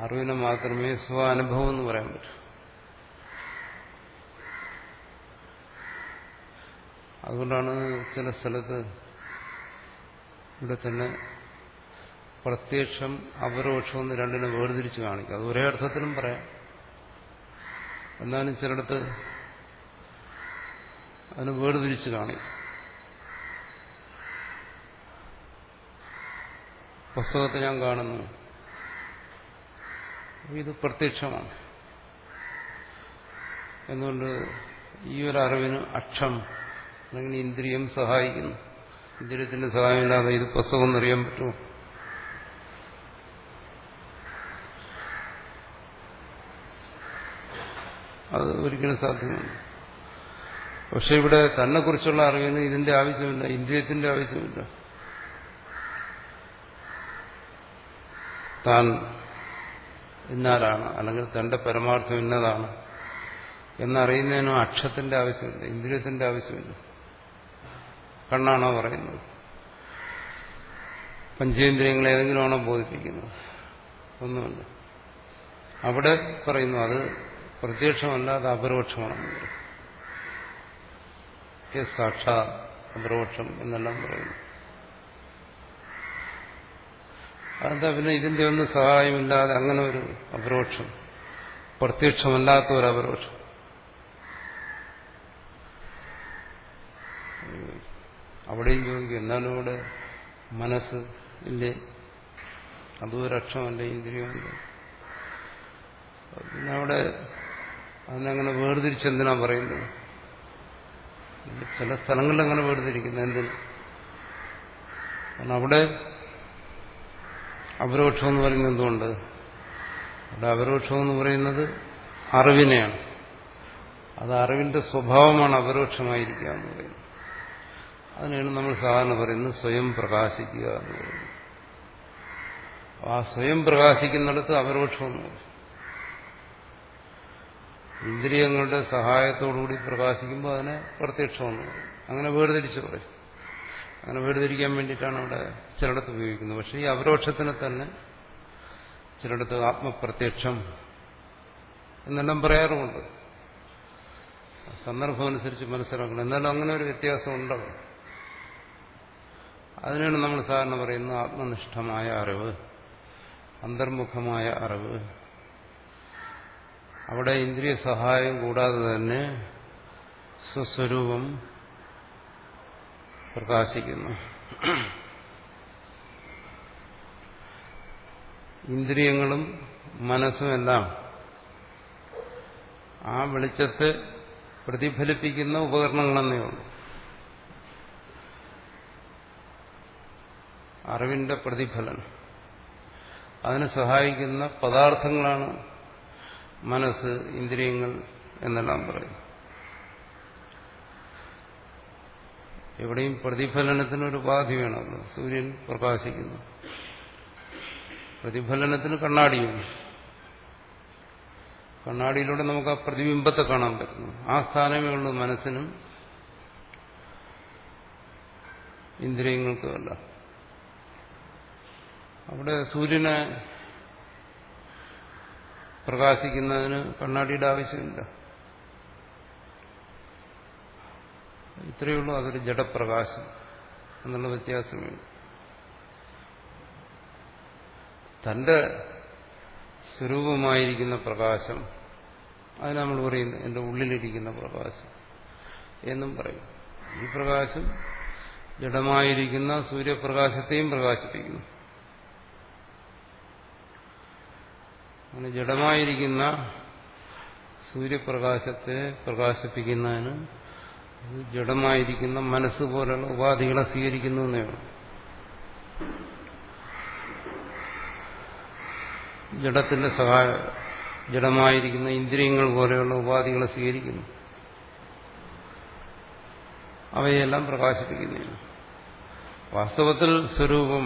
അറിവിനെ മാത്രമേ സ്വാനുഭവം എന്ന് പറയാൻ പറ്റൂ. അതുകൊണ്ടാണ് ചില സ്ഥലത്ത് ഇവിടെ തന്നെ പ്രത്യക്ഷം അപരോക്ഷം എന്ന് രണ്ടിനെ വേർതിരിച്ച് കാണിക്കും. അത് ഒരേ അർത്ഥത്തിലും പറയാം. എന്നാലും ചിലയിടത്ത് അതിന് വേർതിരിച്ച് കാണിക്കും. പുസ്തകത്തെ ഞാൻ കാണുന്നു, ഇത് പ്രത്യക്ഷമാണ്. എന്നുകൊണ്ട് ഈ ഒരു അറിവിന് അക്ഷം അല്ലെങ്കിൽ ഇന്ദ്രിയം സഹായിക്കുന്നു. ഇന്ദ്രിയത്തിന്റെ സഹായമില്ലാതെ ഇത് പുസ്തകം എന്നറിയാൻ പറ്റുമോ? അത് ഒരിക്കലും സാധ്യമല്ല. പക്ഷെ ഇവിടെ തന്നെ കുറിച്ചുള്ള അറിവിന് ഇതിന്റെ ആവശ്യമില്ല, ഇന്ദ്രിയത്തിന്റെ ആവശ്യമില്ല. താൻ ഇന്നാലാണ് അല്ലെങ്കിൽ തന്റെ പരമാർത്ഥം ഇന്നതാണ് എന്നറിയുന്നതിനും അക്ഷത്തിന്റെ ആവശ്യമില്ല, ഇന്ദ്രിയത്തിന്റെ ആവശ്യമില്ല. കണ്ണാണോ പറയുന്നത്? പഞ്ചേന്ദ്രിയങ്ങളെ ഏതെങ്കിലും ആണോ ബോധിപ്പിക്കുന്നത്? ഒന്നുമല്ല. അവിടെ പറയുന്നു അത് പ്രത്യക്ഷമല്ല, അത് അപരോക്ഷമാണെന്ന് പറയും. സാക്ഷാ അപരോക്ഷം എന്നെല്ലാം പറയുന്നു. അതെന്താ പിന്നെ ഇതിന്റെ ഒന്നും സഹായമില്ലാതെ അങ്ങനെ ഒരു അപരോക്ഷം, പ്രത്യക്ഷമല്ലാത്ത ഒരു അപരോക്ഷം? അവിടെയും ചോദിക്കും, എന്നാലും ഇവിടെ മനസ്സ് ഇല്ലേ? അതും ഒരു അക്ഷമല്ലേ, ഇന്ദ്രിയമല്ലേ? പിന്നെ അവിടെ അതിനങ്ങനെ വേർതിരിച്ചെന്തിനാ പറയുന്നത്? ചില സ്ഥലങ്ങളിൽ അങ്ങനെ വേർതിരിക്കുന്നത് എന്തിന്? കാരണം അവിടെ അപരോക്ഷം എന്ന് പറയുന്നത് എന്തുകൊണ്ട്? അവിടെ അപരോക്ഷം എന്ന് പറയുന്നത് അറിവിനെയാണ്. അത് അറിവിന്റെ സ്വഭാവമാണ് അപരോക്ഷമായിരിക്കുക എന്ന് പറയുന്നത്. അതിനാണ് നമ്മൾ സാധാരണ പറയുന്നത് സ്വയം പ്രകാശിക്കുക എന്ന് പറയുന്നത്. ആ സ്വയം പ്രകാശിക്കുന്നിടത്ത് അപരോക്ഷമെന്ന് പറയും. ഇന്ദ്രിയങ്ങളുടെ സഹായത്തോടുകൂടി പ്രകാശിക്കുമ്പോൾ അതിനെ പ്രത്യക്ഷമെന്ന് പറയും. അങ്ങനെ വേർതിരിച്ച് പറയും. അങ്ങനെ വേർതിരിക്കാൻ വേണ്ടിയിട്ടാണ് അവിടെ ചിലയിടത്ത് ഉപയോഗിക്കുന്നത്. പക്ഷേ ഈ അപരോക്ഷത്തിനെ തന്നെ ചിലയിടത്ത് ആത്മപ്രത്യക്ഷം എന്നെല്ലാം പറയാറുമുണ്ട്. സന്ദർഭമനുസരിച്ച് മനസ്സിലാക്കണം. എന്നാലും അങ്ങനെ ഒരു വ്യത്യാസം ഉണ്ടാകും. അതിനാണ് നമ്മൾ സാധാരണ പറയുന്നത് ആത്മനിഷ്ഠമായ അറിവ്, അന്തർമുഖമായ അറിവ്. അവിടെ ഇന്ദ്രിയ സഹായം കൂടാതെ തന്നെ സ്വസ്വരൂപം പ്രകാശിക്കുന്നു. ഇന്ദ്രിയങ്ങളും മനസ്സുമെല്ലാം ആ വെളിച്ചത്തെ പ്രതിഫലിപ്പിക്കുന്ന ഉപകരണങ്ങളെന്നേ ഉള്ളൂ. അറിവിന്റെ പ്രതിഫലനം, അതിന് സഹായിക്കുന്ന പദാർത്ഥങ്ങളാണ് മനസ്സ്, ഇന്ദ്രിയങ്ങൾ എന്നെല്ലാം പറയും. എവിടെയും പ്രതിഫലനത്തിനൊരു ഉപാധി വേണമല്ലോ. സൂര്യൻ പ്രകാശിക്കുന്നു, പ്രതിഫലനത്തിന് കണ്ണാടിയും, കണ്ണാടിയിലൂടെ നമുക്ക് ആ പ്രതിബിംബത്തെ കാണാൻ പറ്റുന്നു. ആ സ്ഥാനമേ ഉള്ളൂ മനസ്സിനും ഇന്ദ്രിയങ്ങൾക്കുമല്ല. അവിടെ സൂര്യനെ പ്രകാശിക്കുന്നതിന് കണ്ണാടിയുടെ ആവശ്യമില്ല. ഇത്രയേ ഉള്ളൂ. അതൊരു ജഡപ്രകാശം എന്നുള്ള വ്യത്യാസമേ ഉള്ളൂ. തന്റെ സ്വരൂപമായിരിക്കുന്ന പ്രകാശം, അത് നമ്മൾ പറയുന്നു എന്റെ ഉള്ളിലിരിക്കുന്ന പ്രകാശം എന്നും പറയും. ഈ പ്രകാശം ജഡമായിരിക്കുന്ന സൂര്യപ്രകാശത്തെയും പ്രകാശിപ്പിക്കുന്നു. അങ്ങനെ ജഡമായിരിക്കുന്ന സൂര്യപ്രകാശത്തെ പ്രകാശിപ്പിക്കുന്നതിന് ജഡമായിരിക്കുന്ന മനസ്സ് പോലുള്ള ഉപാധികളെ സ്വീകരിക്കുന്നു എന്നേ ഉള്ളൂ. ജഡത്തിന്റെ സഹായം, ജഡമായിരിക്കുന്ന ഇന്ദ്രിയങ്ങൾ പോലെയുള്ള ഉപാധികളെ സ്വീകരിക്കുന്നു. അവയെല്ലാം പ്രകാശിപ്പിക്കുന്നില്ല. വാസ്തവത്തിൽ സ്വരൂപം,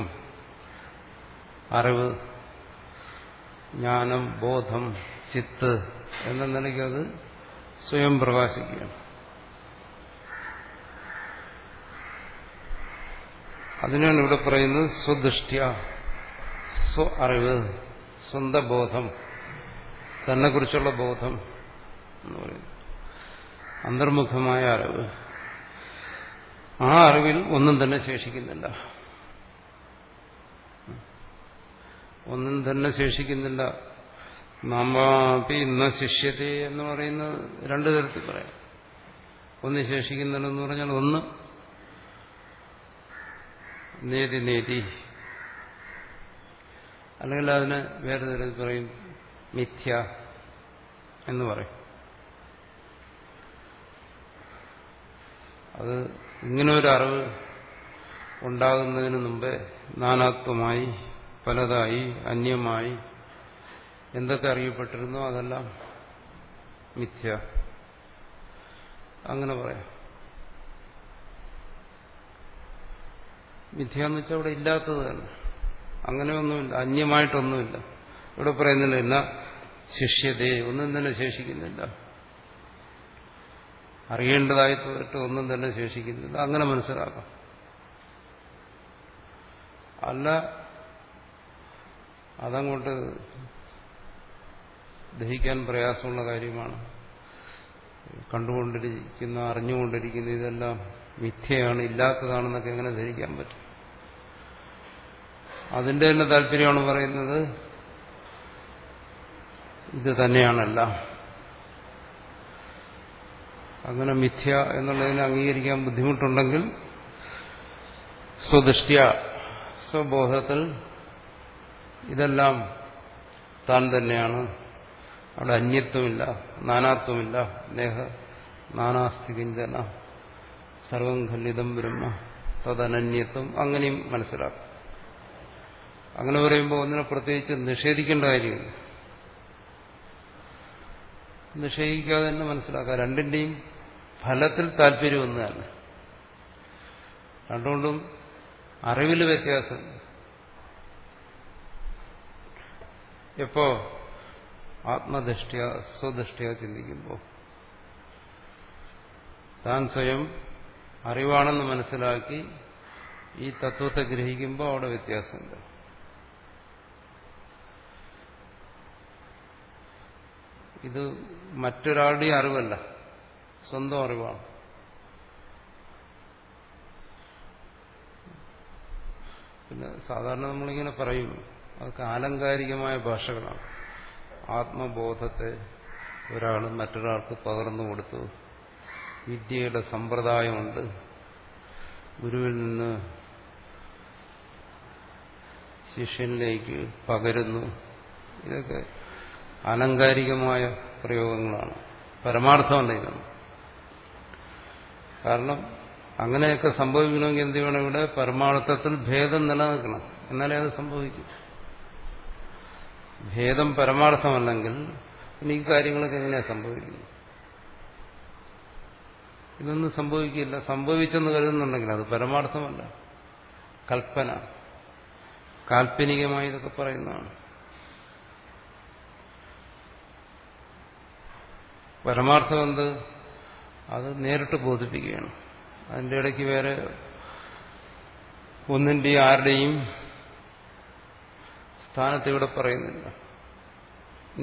അറിവ്, ജ്ഞാനം, ബോധം, ചിത്ത് എന്ന നിലയ്ക്ക് അത് സ്വയം പ്രകാശിക്കുകയാണ്. അതിനാണ് ഇവിടെ പറയുന്നത് സ്വദൃഷ്ട്യ, സ്വ അറിവ്, സ്വന്തം ബോധം, തന്നെക്കുറിച്ചുള്ള ബോധം എന്ന് പറയുന്നത് അന്തർമുഖമായ അറിവ്. ആ അറിവിൽ ഒന്നും തന്നെ ശേഷിക്കുന്നില്ല. ഒന്നും തന്നെ ശേഷിക്കുന്നില്ല. നാമാപി ന ശിഷ്യത്തെ എന്ന് പറയുന്നത് രണ്ടു തരത്തിൽ പറയാം. ഒന്ന് ശേഷിക്കുന്നില്ലെന്ന് പറഞ്ഞാൽ ഒന്ന് നേതി നേതി, അല്ലെങ്കിൽ അതിന് വേറെ തരത്തിൽ പറയും മിഥ്യ എന്ന് പറയും. അത് ഇങ്ങനെ ഒരു അറിവ് ഉണ്ടാകുന്നതിന് മുമ്പേ നാനാത്വമായി, പലതായി, അന്യമായി എന്തൊക്കെ അറിയപ്പെട്ടിരുന്നോ അതെല്ലാം മിഥ്യ, അങ്ങനെ പറയാം. മിഥ്യ എന്ന് വെച്ചാൽ അവിടെ ഇല്ലാത്തത് തന്നെ, അങ്ങനെയൊന്നുമില്ല, അന്യമായിട്ടൊന്നുമില്ല. ഇവിടെ പറയുന്നില്ല എന്നാ ശിഷ്യതയെ, ഒന്നും തന്നെ ശേഷിക്കുന്നില്ല. അറിയേണ്ടതായി പോയിട്ട് ഒന്നും തന്നെ ശേഷിക്കുന്നില്ല, അങ്ങനെ മനസ്സിലാക്കാം. അല്ല, അതങ്ങോട്ട് ദഹിക്കാൻ പ്രയാസമുള്ള കാര്യമാണ്. കണ്ടുകൊണ്ടിരിക്കുന്ന, അറിഞ്ഞുകൊണ്ടിരിക്കുന്ന ഇതെല്ലാം മിഥ്യയാണ്, ഇല്ലാത്തതാണെന്നൊക്കെ എങ്ങനെ ധരിക്കാൻ പറ്റും? അതിന്റെ തന്നെ താല്പര്യമാണ് പറയുന്നത് ഇത് തന്നെയാണല്ല. അങ്ങനെ മിഥ്യ എന്നുള്ളതിനെ അംഗീകരിക്കാൻ ബുദ്ധിമുട്ടുണ്ടെങ്കിൽ സ്വദൃഷ്ട്യ, സ്വബോധത്തിൽ ഇതെല്ലാം താൻ തന്നെയാണ്, അവിടെ അന്യത്വമില്ല, നാനാത്വമില്ല. നേഹ നാനാസ്തി കിഞ്ചന സർവം ഖല്ലിതം ബ്രഹ്മ തദനന്യത്വം, അങ്ങനെയും മനസ്സിലാക്കും. അങ്ങനെ പറയുമ്പോൾ ഒന്നിനെ പ്രത്യേകിച്ച് നിഷേധിക്കേണ്ട കാര്യമില്ല. നിഷേധിക്കാതെ തന്നെ മനസ്സിലാക്കാം. രണ്ടിന്റെയും ഫലത്തിൽ താല്പര്യം ഒന്ന് തന്നെ. രണ്ടുകൊണ്ടും അറിവിൽ വ്യത്യാസം. എപ്പോ ആത്മദൃഷ്ടിയ സ്വദൃഷ്ടിയ ചിന്തിക്കുമ്പോൾ താൻ സ്വയം അറിവാണെന്ന് മനസ്സിലാക്കി ഈ തത്വത്തെ ഗ്രഹിക്കുമ്പോൾ അവിടെ വ്യത്യാസമുണ്ട്. ഇത് മറ്റൊരാളുടെയും അറിവല്ല, സ്വന്തം അറിവാണ്. പിന്നെ സാധാരണ നമ്മളിങ്ങനെ പറയും, അതൊക്കെ ആലങ്കാരികമായ ഭാഷകളാണ്. ആത്മബോധത്തെ ഒരാൾ മറ്റൊരാൾക്ക് പകർന്നു കൊടുത്തു, വിദ്യയുടെ സമ്പ്രദായമുണ്ട്, ഗുരുവിൽ നിന്ന് ശിഷ്യനിലേക്ക് പകരുന്നു. ഇതൊക്കെ ആലങ്കാരികമായ പ്രയോഗങ്ങളാണ്, പരമാർത്ഥമല്ല ഇതൊന്നും. കാരണം അങ്ങനെയൊക്കെ സംഭവിക്കണമെങ്കിൽ എന്ത് വേണം? ഇവിടെ പരമാർത്ഥത്തിൽ ഭേദം നിലനിൽക്കണം, എന്നാലേ അത് സംഭവിക്കും. ഭേദം പരമാർത്ഥമല്ലെങ്കിൽ പിന്നെ ഈ കാര്യങ്ങളൊക്കെ എങ്ങനെയാണ് സംഭവിക്കുന്നത്? ഇതൊന്നും സംഭവിക്കില്ല. സംഭവിച്ചെന്ന് കരുതുന്നുണ്ടെങ്കിൽ അത് പരമാർത്ഥമല്ല, കൽപ്പന, കാൽപ്പനികമായി ഇതൊക്കെ പറയുന്നതാണ്. പരമാർത്ഥം എന്ത്? അത് നേരിട്ട് ബോധിപ്പിക്കുകയാണ്. അതിൻ്റെ ഇടയ്ക്ക് വേറെ ഒന്നിൻ്റെയും ആരുടെയും സ്ഥാനത്ത് ഇവിടെ പറയുന്നില്ല.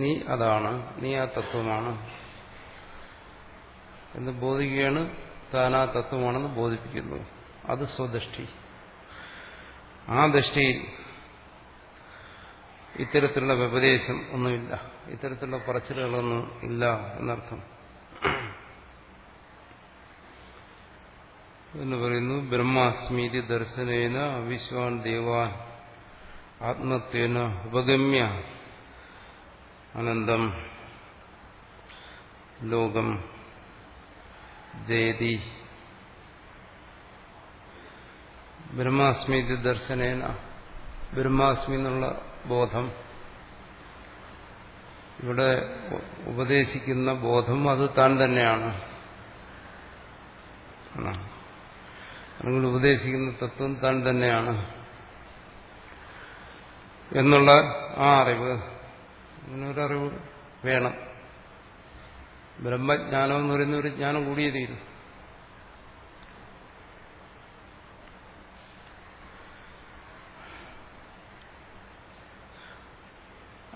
നീ അതാണ്, നീ ആ തത്വമാണ് എന്ന് ബോധിക്കുകയാണ്. താൻ ആ തത്വമാണെന്ന് ബോധിപ്പിക്കുന്നു. അത് സ്വദൃഷ്ടി. ആ ദൃഷ്ടിയിൽ ഇത്തരത്തിലുള്ള വ്യപദേശം ഒന്നുമില്ല, ഇത്തരത്തിലുള്ള പറച്ചിലുകളൊന്നും ഇല്ല എന്നർത്ഥം. എന്ന് പറയുന്നു, ബ്രഹ്മാസ്മീതി ദർശനേന അവിശ്വാൻ ദേവാൻ ആത്മത്വേന ഉപഗമ്യ അനന്തം ലോകം ജയതി. ബ്രഹ്മാസ്മീതി ദർശനേന, ബ്രഹ്മാസ്മി എന്നുള്ള ബോധം, ഇവിടെ ഉപദേശിക്കുന്ന ബോധം അത് താൻ തന്നെയാണ്, അല്ലെങ്കിൽ ഉപദേശിക്കുന്ന തത്വം താൻ തന്നെയാണ് എന്നുള്ള ആ അറിവ്, അങ്ങനൊരറിവ് വേണം. ബ്രഹ്മജ്ഞാനം എന്ന് പറയുന്ന ഒരു ജ്ഞാനം കൂടിയേ തീരും.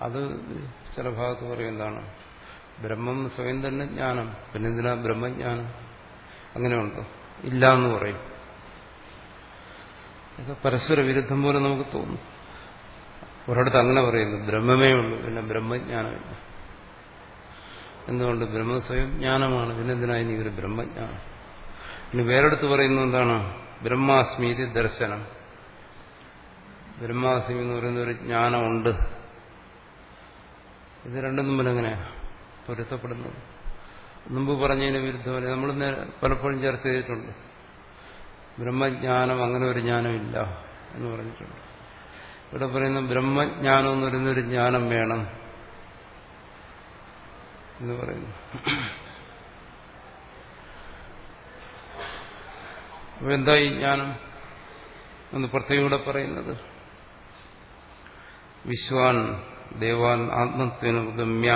അത് ചില ഭാഗത്ത് പറയും, എന്താണ് ബ്രഹ്മം സ്വയം തന്നെ ജ്ഞാനം, പിന്നെ എന്തിനാ ബ്രഹ്മജ്ഞാനം? അങ്ങനെയുണ്ടോ? ഇല്ല എന്ന് പറയും. ഇതൊക്കെ പരസ്പര വിരുദ്ധം പോലെ നമുക്ക് തോന്നും. ഒരിടത്ത് അങ്ങനെ പറയുന്നു, ബ്രഹ്മമേ ഉള്ളൂ, പിന്നെ ബ്രഹ്മജ്ഞാനമില്ല. എന്തുകൊണ്ട്? ബ്രഹ്മ സ്വയം ജ്ഞാനമാണ്, പിന്നെന്തിനാ ഇനി ഒരു ബ്രഹ്മജ്ഞാനം? ഇനി വേറെടുത്ത് പറയുന്നത് എന്താണ്? ബ്രഹ്മാസ്മീതി ദർശനം. ബ്രഹ്മാസ്മി എന്ന് പറയുന്ന ഒരു ജ്ഞാനമുണ്ട്. ഇത് രണ്ടും തമ്മിൽ എങ്ങനെയാണ് പൊരുത്തപ്പെടുന്നത്? മുമ്പ് പറഞ്ഞതിന് വിരുദ്ധമല്ല. നമ്മൾ പലപ്പോഴും ചർച്ച ചെയ്തിട്ടുണ്ട്. ബ്രഹ്മജ്ഞാനം, അങ്ങനെ ഒരു ജ്ഞാനമില്ല എന്ന് പറഞ്ഞിട്ടുണ്ട്. ഇവിടെ പറയുന്ന ബ്രഹ്മജ്ഞാനം എന്ന് പറയുന്നൊരു ജ്ഞാനം വേണം എന്ന് പറയുന്നു. അപ്പൊ എന്താ ഈ ജ്ഞാനം എന്ന് പ്രത്യേകം ഇവിടെ പറയുന്നത്? വിശ്വാൻ ദേവാൻ ആത്മത്വന ഗമ്യ.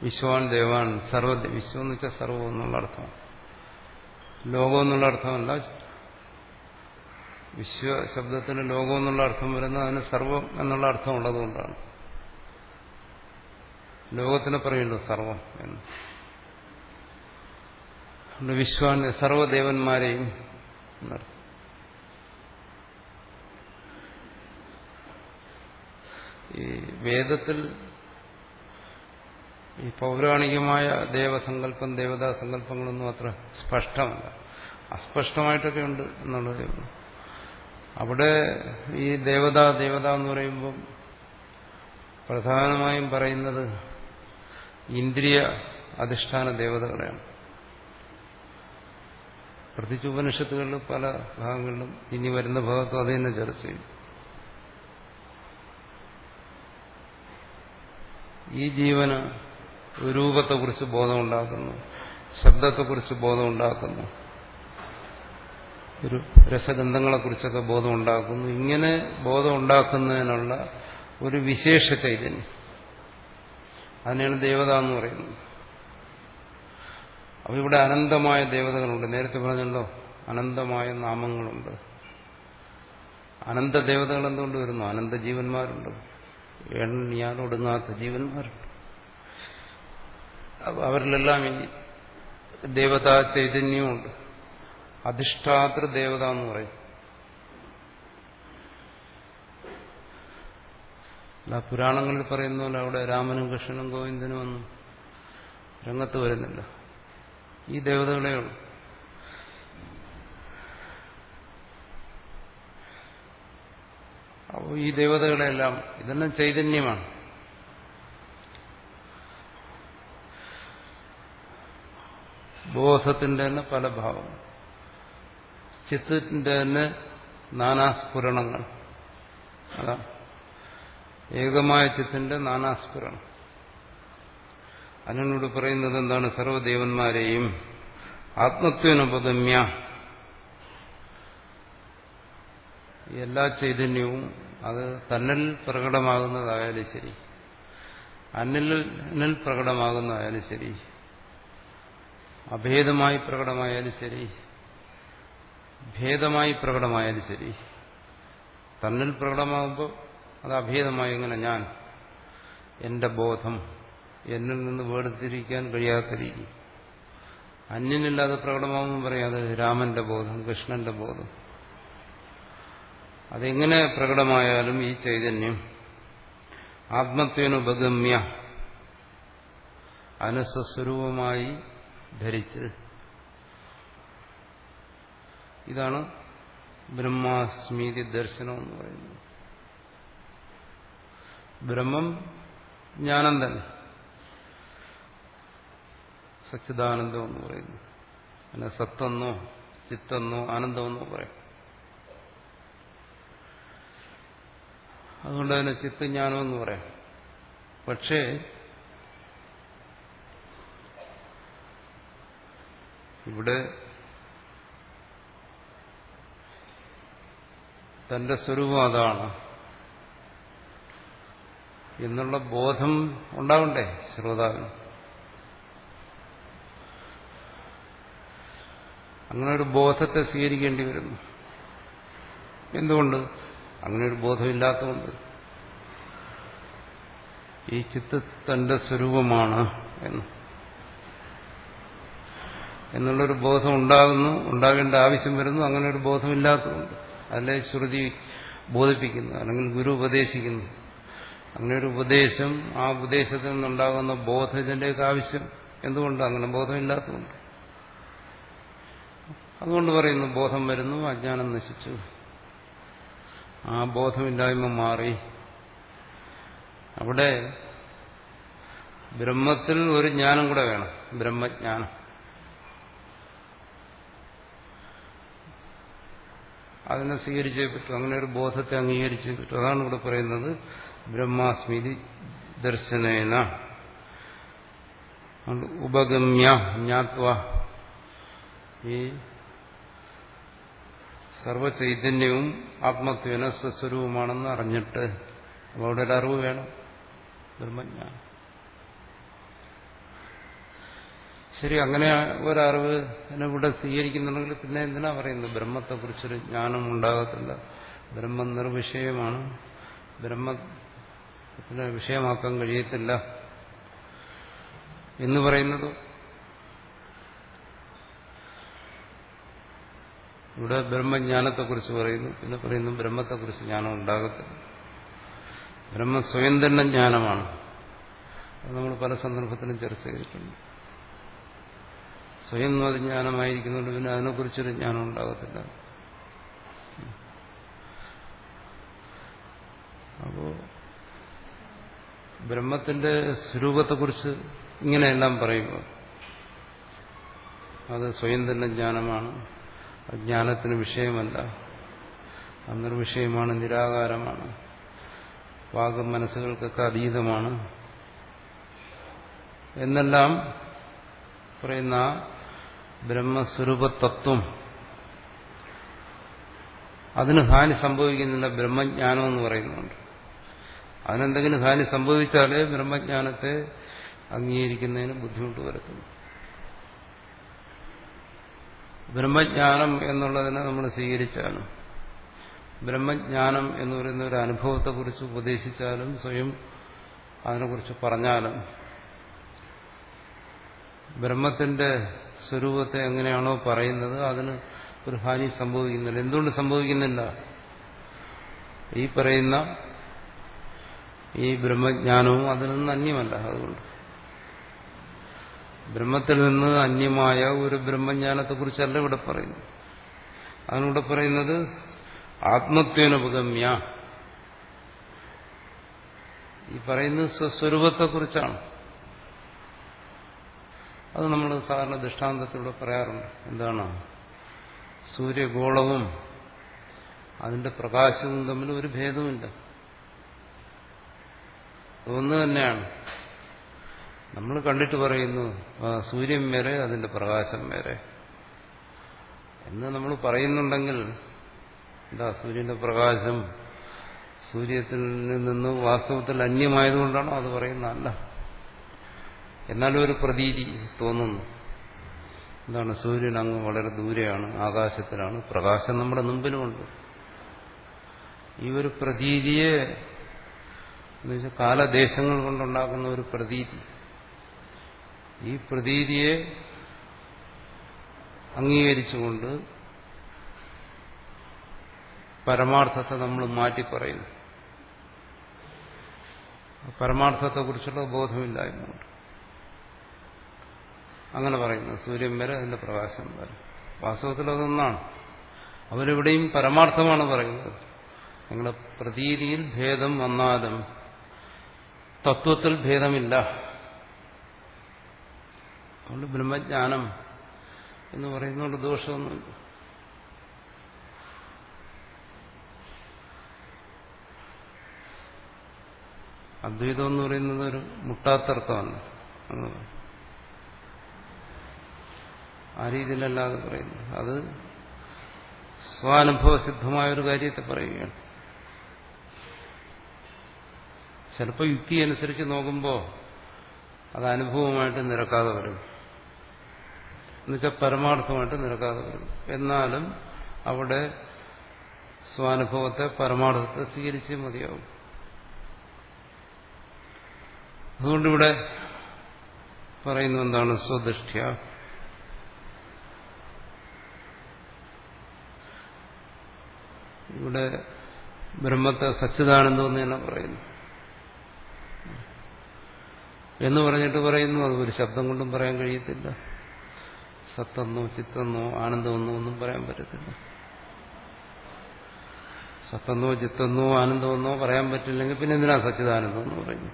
വിശ്വാൻ ദേവാൻ, സർവ, വിശ്വം എന്ന് വെച്ചാൽ സർവം എന്നുള്ള അർത്ഥം, ലോകം എന്നുള്ള അർത്ഥമല്ല. വിശ്വശബ്ദത്തിന് ലോകം എന്നുള്ള അർത്ഥം വരുന്നത് അതിന് സർവം എന്നുള്ള അർത്ഥം ഉള്ളതുകൊണ്ടാണ്. ലോകത്തിന് പറയുന്നു സർവം എന്ന്. വിശ്വാൻ സർവദേവന്മാരെയും എന്നർത്ഥം. ഈ വേദത്തിൽ ഈ പൗരാണികമായ ദേവസങ്കല്പം, ദേവതാസങ്കല്പങ്ങളൊന്നും അത്ര സ്പഷ്ടമല്ല, അസ്പഷ്ടമായിട്ടൊക്കെ ഉണ്ട് എന്നുള്ളത്. അവിടെ ഈ ദേവത എന്ന് പറയുമ്പം പ്രധാനമായും പറയുന്നത് ഇന്ദ്രിയ അധിഷ്ഠാന ദേവതകളെയാണ്. പ്രത്യേകിച്ച് ഉപനിഷത്തുകളിൽ പല ഭാഗങ്ങളിലും, ഇനി വരുന്ന ഭാഗത്തും അത് തന്നെ ചർച്ച ചെയ്യും. ഈ ജീവന് രൂപത്തെക്കുറിച്ച് ബോധമുണ്ടാക്കുന്നു, ശബ്ദത്തെക്കുറിച്ച് ബോധമുണ്ടാക്കുന്നു, ഒരു രസഗന്ധങ്ങളെക്കുറിച്ചൊക്കെ ബോധം ഉണ്ടാക്കുന്നു. ഇങ്ങനെ ബോധം ഉണ്ടാക്കുന്നതിനുള്ള ഒരു വിശേഷ ചൈതന്യം, അതിനെയാണ് ദേവത എന്ന് പറയുന്നത്. അപ്പോൾ ഇവിടെ അനന്തമായ ദേവതകളുണ്ട്. നേരത്തെ പറഞ്ഞല്ലോ, അനന്തമായ നാമങ്ങളുണ്ട്. അനന്ത ദേവതകൾ എന്തുകൊണ്ട് വരുന്നു? അനന്ത ജീവന്മാരുണ്ട്, എണ്ണിയാൽ ഒടുങ്ങാത്ത ജീവന്മാരുണ്ട്. അവരിലെല്ലാം ഈ ദേവതാ ചൈതന്യമുണ്ട്. അധിഷ്ഠാതൃ ദേവത എന്ന് പറയും. അല്ല, പുരാണങ്ങളിൽ പറയുന്ന പോലെ അവിടെ രാമനും കൃഷ്ണനും ഗോവിന്ദനും ഒന്നും രംഗത്ത് വരുന്നില്ല. ഈ ദേവതകളേ ഉള്ളൂ. അപ്പോൾ ഈ ദേവതകളെല്ലാം ഇതെല്ലാം ചൈതന്യമാണ്. ബോധത്തിന്റെ തന്നെ പല ഭാവം, ചിത്തത്തിന്റെ തന്നെ നാനാസ്ഫുരണങ്ങൾ. അതാണ് ഏകമായ ചിത്തിന്റെ നാനാസ്ഫുരണം. അതിനോട് പറയുന്നത് എന്താണ്? സർവ്വദേവന്മാരെയും ആത്മത്വനുപഗമ്യ, എല്ലാ ചൈതന്യവും അത് തന്നിൽ പ്രകടമാകുന്നതായാലും ശരി, അന്നിൽ പ്രകടമാകുന്നതായാലും ശരി, അഭേദമായി പ്രകടമായാലും ശരി, ഭേദമായി പ്രകടമായാലും ശരി, തന്നിൽ പ്രകടമാകുമ്പോൾ അത് അഭേദമായി എങ്ങനെ ഞാൻ, എന്റെ ബോധം, എന്നിൽ നിന്ന് വേർതിരിക്കാൻ കഴിയാത്ത രീതി. അന്യനില്ലാതെ പ്രകടമാകുമ്പോൾ പറയാം അത് രാമന്റെ ബോധം, കൃഷ്ണന്റെ ബോധം. അതെങ്ങനെ പ്രകടമായാലും ഈ ചൈതന്യം ആത്മത്വനുപഗമ്യ, അതിനെ സ്വസ്വരൂപമായി ധരിച്ച്, ഇതാണ് ബ്രഹ്മാസ്മീതി ദർശനം എന്ന് പറയുന്നത്. ബ്രഹ്മം ജ്ഞാനം തന്നെ, സച്ചിദാനന്ദം എന്ന് പറയുന്നു. പിന്നെ സത്തെന്നോ ചിത്തെന്നോ ആനന്ദമെന്നോ പറയും. അതുകൊണ്ട് തന്നെ ചിത്തജ്ഞാനം എന്ന് പറയാം. പക്ഷേ ഇവിടെ തന്റെ സ്വരൂപം അതാണ് എന്നുള്ള ബോധം ഉണ്ടാവണ്ടേ ശ്രോതാവിന്? അങ്ങനെ ഒരു ബോധത്തെ സ്വീകരിക്കേണ്ടി വരുന്നു. എന്തുകൊണ്ട്? അങ്ങനെ ഒരു ബോധമില്ലാത്തതുകൊണ്ട്. ഈ ചിത്ത തന്റെ സ്വരൂപമാണ് എന്നുള്ളൊരു ബോധം ഉണ്ടാകേണ്ട ആവശ്യം വരുന്നു. അങ്ങനെ ഒരു ബോധമില്ലാത്തതുകൊണ്ട്. അല്ലെ ശ്രുതി ബോധിപ്പിക്കുന്നു, അല്ലെങ്കിൽ ഗുരു ഉപദേശിക്കുന്നു. അങ്ങനെ ഒരു ഉപദേശം, ആ ഉപദേശത്തിൽ നിന്നുണ്ടാകുന്ന ബോധം, ഇതിന്റെയൊക്കെ ആവശ്യം എന്തുകൊണ്ട്? അങ്ങനെ ബോധമില്ലാത്തതുകൊണ്ട്. അതുകൊണ്ട് പറയുന്നു ബോധം വരുന്നു, അജ്ഞാനം നശിച്ചു, ആ ബോധമില്ലായ്മ മാറി. അവിടെ ബ്രഹ്മത്തിൽ ഒരു ജ്ഞാനം കൂടെ വേണം, ബ്രഹ്മജ്ഞാനം. അതിനെ സ്വീകരിച്ചേ പറ്റൂ, അങ്ങനെ ഒരു ബോധത്തെ അംഗീകരിച്ചേ പറ്റൂ. അതാണ് ഇവിടെ പറയുന്നത് ബ്രഹ്മാസ്മിതി ദർശനേന ഉപഗമ്യ ജ്ഞാത്വ. ഈ സർവചൈതന്യവും ആത്മത്വേന സ്വസ്വരൂപമാണെന്ന് അറിഞ്ഞിട്ട്, അപ്പോൾ അവിടെ ഒരു അറിവ് വേണം, ബ്രഹ്മജ്ഞാനം. ശരി, അങ്ങനെ ഒരറിവ് ഇവിടെ സ്വീകരിക്കുന്നുണ്ടെങ്കിൽ പിന്നെ എന്തിനാ പറയുന്നത് ബ്രഹ്മത്തെക്കുറിച്ചൊരു ജ്ഞാനം ഉണ്ടാകത്തില്ല, ബ്രഹ്മം നിർവിഷയമാണ്, ബ്രഹ്മത്തിനെ വിഷയമാക്കാൻ കഴിയത്തില്ല എന്ന് പറയുന്നത്? ഇവിടെ ബ്രഹ്മജ്ഞാനത്തെക്കുറിച്ച് പറയുന്നു, പിന്നെ പറയുന്നു ബ്രഹ്മത്തെക്കുറിച്ച് ജ്ഞാനം ഉണ്ടാകത്തില്ല. ബ്രഹ്മം സ്വയം തന്നെ ജ്ഞാനമാണ്. അത് നമ്മൾ പല സന്ദർഭത്തിലും ചർച്ച ചെയ്തിട്ടുണ്ട്. സ്വയം അത് ജ്ഞാനമായിരിക്കുന്നുണ്ട്, പിന്നെ അതിനെക്കുറിച്ചൊരു ജ്ഞാനം ഉണ്ടാകത്തില്ല. അപ്പോ ബ്രഹ്മത്തിന്റെ സ്വരൂപത്തെക്കുറിച്ച് ഇങ്ങനെയെല്ലാം പറയുമ്പോൾ അത് സ്വയം തന്നെ ജ്ഞാനമാണ്, ജ്ഞാനത്തിന് വിഷയമല്ല, അന്നൊരു വിഷയമാണ്, നിരാകാരമാണ്, വാഗം മനസ്സുകൾക്കൊക്കെ അതീതമാണ് എന്നെല്ലാം പറയുന്ന ബ്രഹ്മസ്വരൂപതത്വം അതിന് ഹാനി സംഭവിക്കുന്നില്ല. ബ്രഹ്മജ്ഞാനം എന്ന് പറയുന്നുണ്ട്. അതിനെന്തെങ്കിലും ഹാനി സംഭവിച്ചാലേ ബ്രഹ്മജ്ഞാനത്തെ അംഗീകരിക്കുന്നതിന് ബുദ്ധിമുട്ട് വരത്തുള്ളൂ. ബ്രഹ്മജ്ഞാനം എന്നുള്ളതിനെ നമ്മൾ സ്വീകരിച്ചാലും ബ്രഹ്മജ്ഞാനം എന്ന് പറയുന്ന ഒരു അനുഭവത്തെക്കുറിച്ച് ഉപദേശിച്ചാലും സ്വയം അതിനെക്കുറിച്ച് പറഞ്ഞാലും ബ്രഹ്മത്തിന്റെ സ്വരൂപത്തെ എങ്ങനെയാണോ പറയുന്നത് അതിന് ഒരു ഹാനി സംഭവിക്കുന്നില്ല. എന്തുകൊണ്ട് സംഭവിക്കുന്നില്ല? ഈ പറയുന്ന ഈ ബ്രഹ്മജ്ഞാനവും അതിൽ നിന്ന് അന്യമല്ല. അതുകൊണ്ട് ബ്രഹ്മത്തിൽ നിന്ന് അന്യമായ ഒരു ബ്രഹ്മജ്ഞാനത്തെക്കുറിച്ചല്ല ഇവിടെ പറയുന്നു. അതിനിവിടെ പറയുന്നത് ആത്മത്വേനുപഗമ്യ, ഈ പറയുന്നത് സ്വസ്വരൂപത്തെക്കുറിച്ചാണ്. അത് നമ്മൾ സാധാരണ ദൃഷ്ടാന്തത്തിലൂടെ പറയാറുണ്ട്. എന്താണ്? സൂര്യഗോളവും അതിന്റെ പ്രകാശവും തമ്മിൽ ഒരു ഭേദവുമില്ല, ഒന്ന് തന്നെയാണ്. നമ്മൾ കണ്ടിട്ട് പറയുന്നു സൂര്യൻ വേറെ അതിന്റെ പ്രകാശം വേറെ എന്ന് നമ്മൾ പറയുന്നുണ്ടെങ്കിൽ എന്താ, സൂര്യന്റെ പ്രകാശം സൂര്യത്തിൽ നിന്ന് വാസ്തവത്തിൽ അന്യമായതുകൊണ്ടാണോ അത് പറയുന്നതല്ല. എന്നാലും ഒരു പ്രതീതി തോന്നുന്നു. എന്താണ്? സൂര്യൻ അങ്ങ് വളരെ ദൂരെയാണ്, ആകാശത്തിലാണ്, പ്രകാശം നമ്മുടെ മുമ്പിലുമുണ്ട്. ഈ ഒരു പ്രതീതിയെ എന്നുവെച്ചാൽ കാലദേശങ്ങൾ കൊണ്ടുണ്ടാക്കുന്ന ഒരു പ്രതീതി, ഈ പ്രതീതിയെ അംഗീകരിച്ചുകൊണ്ട് പരമാർത്ഥത്തെ നമ്മൾ മാറ്റിപ്പറയുന്നു. പരമാർത്ഥത്തെക്കുറിച്ചുള്ള ബോധമില്ലായ്മയുണ്ട്. അങ്ങനെ പറയുന്നു സൂര്യൻ വരെ അതിന്റെ പ്രകാശം വരെ. വാസ്തവത്തിൽ അതൊന്നാണ്. അവരെവിടെയും പരമാർത്ഥമാണ് പറയുന്നത്. നിങ്ങളുടെ പ്രതീതിയിൽ ഭേദം വന്നാലും തത്വത്തിൽ ഭേദമില്ല. അതുകൊണ്ട് ബ്രഹ്മജ്ഞാനം എന്ന് പറയുന്നതുകൊണ്ട് ദോഷമൊന്നുമില്ല. അദ്വൈതം എന്ന് പറയുന്നത് ഒരു മുട്ടാത്തർക്കമാണ്. ആ രീതിയിലല്ലാതെ പറയുന്നു. അത് സ്വാനുഭവസിദ്ധമായ ഒരു കാര്യത്തെ പറയുകയാണ്. ചിലപ്പോൾ യുക്തി അനുസരിച്ച് നോക്കുമ്പോൾ അത് അനുഭവമായിട്ട് നിരക്കാതെ വരും, എന്നുവെച്ചാൽ പരമാർത്ഥമായിട്ട് നിരക്കാതെ വരും. എന്നാലും അവിടെ സ്വാനുഭവത്തെ പരമാർത്ഥത്തെ സ്വീകരിച്ചേ മതിയാവും. അതുകൊണ്ടിവിടെ പറയുന്നു എന്താണ്? സ്വദൃഷ്ട്യ, ഇവിടെ ബ്രഹ്മത്തെ സച്ചിദാനന്ദം എന്ന് തന്നെ പറയുന്നു. എന്ന് പറഞ്ഞിട്ട് പറയുന്നു അത് ഒരു ശബ്ദം കൊണ്ടും പറയാൻ കഴിയത്തില്ല. സത്തെന്നോ ചിത്തെന്നോ ആനന്ദമെന്നോ ഒന്നും പറയാൻ പറ്റത്തില്ല. സത്തെന്നോ ചിത്തെന്നോ ആനന്ദമെന്നോ പറയാൻ പറ്റില്ലെങ്കിൽ പിന്നെ എന്തിനാ സച്ചിദാനന്ദം എന്ന് പറയുന്നു?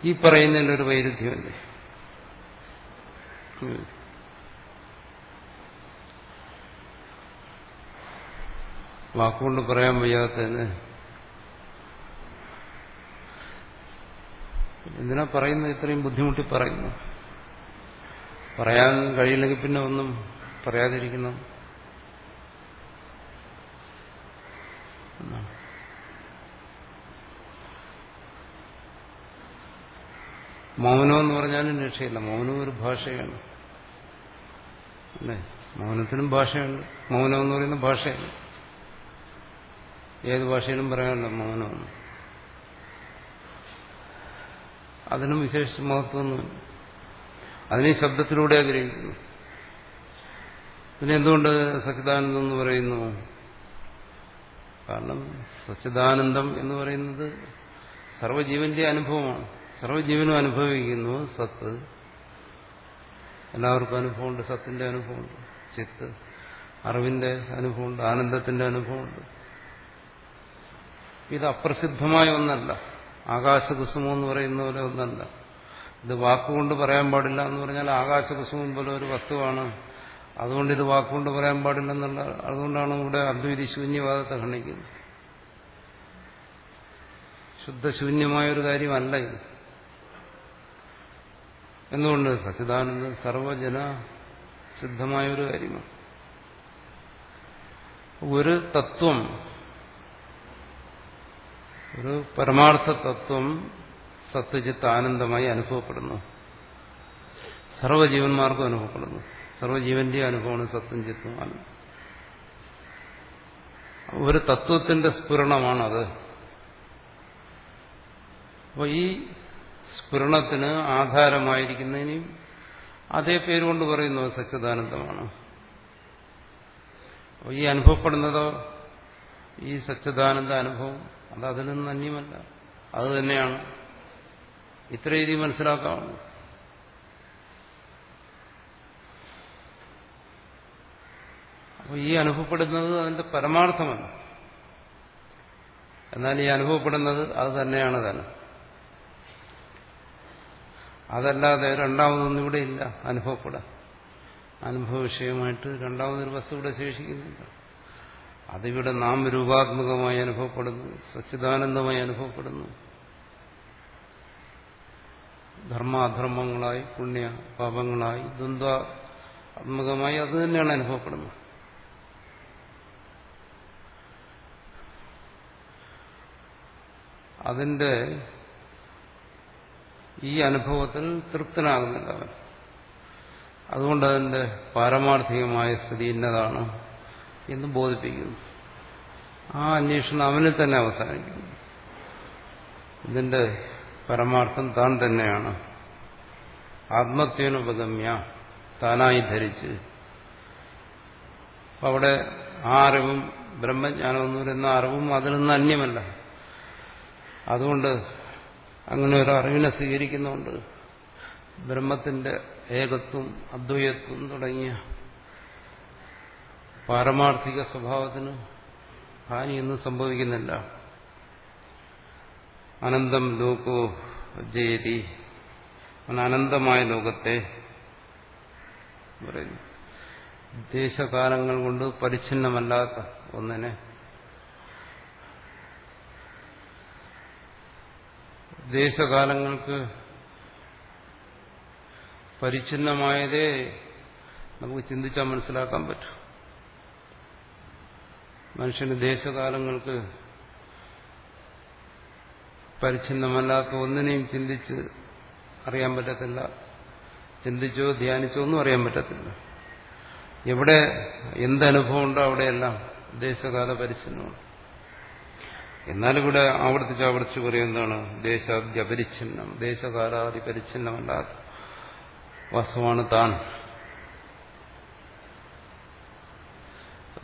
ഈ പറയുന്നതിലൊരു വൈരുദ്ധ്യമല്ലേ? വാക്കുകൊണ്ട് പറയാൻ വയ്യാത്തതിന് എന്തിനാ പറയുന്നത്? ഇത്രയും ബുദ്ധിമുട്ടി പറയുന്നു. പറയാൻ കഴിയില്ലെങ്കിൽ പിന്നെ ഒന്നും പറയാതിരിക്കണം. മൗനം എന്ന് പറഞ്ഞാലും രക്ഷയില്ല. മൗനം ഒരു ഭാഷയാണ് അല്ലേ? മൗനത്തിനും ഭാഷയുണ്ട്. മൗനം എന്ന് പറയുന്ന ഭാഷയാണ്. ഏത് ഭാഷയിലും പറയാമല്ലോ മൗനമെന്ന്. അതിനും വിശേഷിച്ച മഹത്വമൊന്നുമില്ല. അതിനെ ശബ്ദത്തിലൂടെ ആഗ്രഹിക്കുന്നു. പിന്നെ എന്തുകൊണ്ട് സച്ചിദാനന്ദം എന്ന് പറയുന്നു? കാരണം സച്ചിദാനന്ദം എന്ന് പറയുന്നത് സർവ്വജീവന്റെ അനുഭവമാണ്. സർവ്വജീവനും അനുഭവിക്കുന്നു സത്ത്. എല്ലാവർക്കും അനുഭവമുണ്ട്. സത്തിന്റെ അനുഭവമുണ്ട്, ചിത്ത് അറിവിന്റെ അനുഭവമുണ്ട്, ആനന്ദത്തിന്റെ അനുഭവമുണ്ട്. ഇത് അപ്രസിദ്ധമായ ഒന്നല്ല. ആകാശകുസുമം എന്ന് പറയുന്ന പോലെ ഒന്നല്ല. ഇത് വാക്കുകൊണ്ട് പറയാൻ പാടില്ല എന്ന് പറഞ്ഞാൽ ആകാശകുസുമം പോലെ ഒരു വസ്തുവാണ്, അതുകൊണ്ട് ഇത് വാക്കുകൊണ്ട് പറയാൻ പാടില്ലെന്നുള്ള. അതുകൊണ്ടാണ് ഇവിടെ അദ്വൈതി ശൂന്യവാദത്തെ ഖണ്ഡിക്കുന്നത്. ശുദ്ധശൂന്യമായൊരു കാര്യമല്ല ഇത്. എന്തുകൊണ്ട്? സച്ചിദാനന്ദം സർവജന സിദ്ധമായൊരു കാര്യമാണ്. ഒരു തത്വം, ഒരു പരമാർത്ഥ തത്വം സത്യജിത്ത് ആനന്ദമായി അനുഭവപ്പെടുന്നു. സർവ്വജീവന്മാർക്കും അനുഭവപ്പെടുന്നു. സർവ്വജീവന്റെ അനുഭവമാണ് സത്യം ചിത്തും ആനന്ദം. ഒരു തത്വത്തിന്റെ സ്ഫുരണമാണത്. അപ്പോൾ ഈ സ്ഫുരണത്തിന് ആധാരമായിരിക്കുന്നതിനും അതേ പേരുകൊണ്ട് പറയുന്നത് സച്ചിദാനന്ദമാണ്. അപ്പോൾ ഈ അനുഭവപ്പെടുന്നതോ, ഈ സച്ചിദാനന്ദ അനുഭവം അത് അതിൽ നിന്ന് അന്യമല്ല, അത് തന്നെയാണ്. ഇത്ര രീതി മനസ്സിലാക്കാവുന്നു. അപ്പോൾ ഈ അനുഭവപ്പെടുന്നത് അതിന്റെ പരമാർത്ഥമല്ല, എന്നാൽ ഈ അനുഭവപ്പെടുന്നത് അത് തന്നെയാണ് തന്നെ. അതല്ലാതെ രണ്ടാമതൊന്നും ഇവിടെ ഇല്ല അനുഭവപ്പെടാൻ. അനുഭവ വിഷയമായിട്ട് രണ്ടാമതൊരു വസ്തു ഇവിടെ ശേഷിക്കുന്നില്ല. അതിവിടെ നാമരൂപാത്മകമായി അനുഭവപ്പെടുന്നു, സച്ചിദാനന്ദമായി അനുഭവപ്പെടുന്നു. ധർമാധർമ്മങ്ങളായി, പുണ്യ പാപങ്ങളായി, ദ്വന്ദ്വാത്മകമായി അത് തന്നെയാണ് അനുഭവപ്പെടുന്നത്. അതിന്റെ ഈ അനുഭവത്തിൽ തൃപ്തനാകുന്നില്ല അവൻ. അതുകൊണ്ട് അതിന്റെ പാരമാർത്ഥികമായ സ്ഥിതി ഇന്നതാണ് എന്ന് ബോധിപ്പിക്കുന്നു. ആ അന്വേഷണം അവനിൽ തന്നെ അവസാനിക്കുന്നു. ഇതിന്റെ പരമാർത്ഥം താൻ തന്നെയാണ്. ആത്മത്വേനുപഗമ്യ, താനായി ധരിച്ച്. അവിടെ ആ അറിവും ബ്രഹ്മജ്ഞാനം എന്ന് പറയുന്ന അറിവും അതിൽ നിന്ന് അന്യമല്ല. അതുകൊണ്ട് അങ്ങനെ ഒരു അറിവിനെ സ്വീകരിക്കുന്നുണ്ട് ബ്രഹ്മത്തിന്റെ ഏകത്വം, അദ്വൈതത്വം തുടങ്ങിയ പാരമാർത്ഥിക സ്വഭാവത്തിന് ഹാനിയൊന്നും സംഭവിക്കുന്നില്ല. അനന്തം ലോകോ ജയതി, അനന്തമായ ലോകത്തെ പറയുന്നു. ദേശകാലങ്ങൾ കൊണ്ട് പരിച്ഛിന്നമല്ലാത്ത ഒന്നിനെ, ദേശകാലങ്ങൾക്ക് പരിച്ഛിന്നമായതേ നമുക്ക് ചിന്തിച്ചാൽ മനസ്സിലാക്കാൻ പറ്റും. മനുഷ്യന് ദേശകാലങ്ങൾക്ക് പരിച്ഛിന്നമല്ലാത്ത ഒന്നിനെയും ചിന്തിച്ച് അറിയാൻ പറ്റത്തില്ല. ചിന്തിച്ചോ ധ്യാനിച്ചോ ഒന്നും അറിയാൻ പറ്റത്തില്ല. എവിടെ എന്തനുഭവം ഉണ്ടോ അവിടെയെല്ലാം ദേശകാല പരിച്ഛിന്നമാണ്. എന്നാലിവിടെ ആവർത്തിച്ച് പറയുന്നതാണ് ദേശാദ്യപരിച്ഛിന്നം, ദേശകാലാദി പരിച്ഛിന്നമല്ലാത്ത വസ്തുവാണ് താൻ.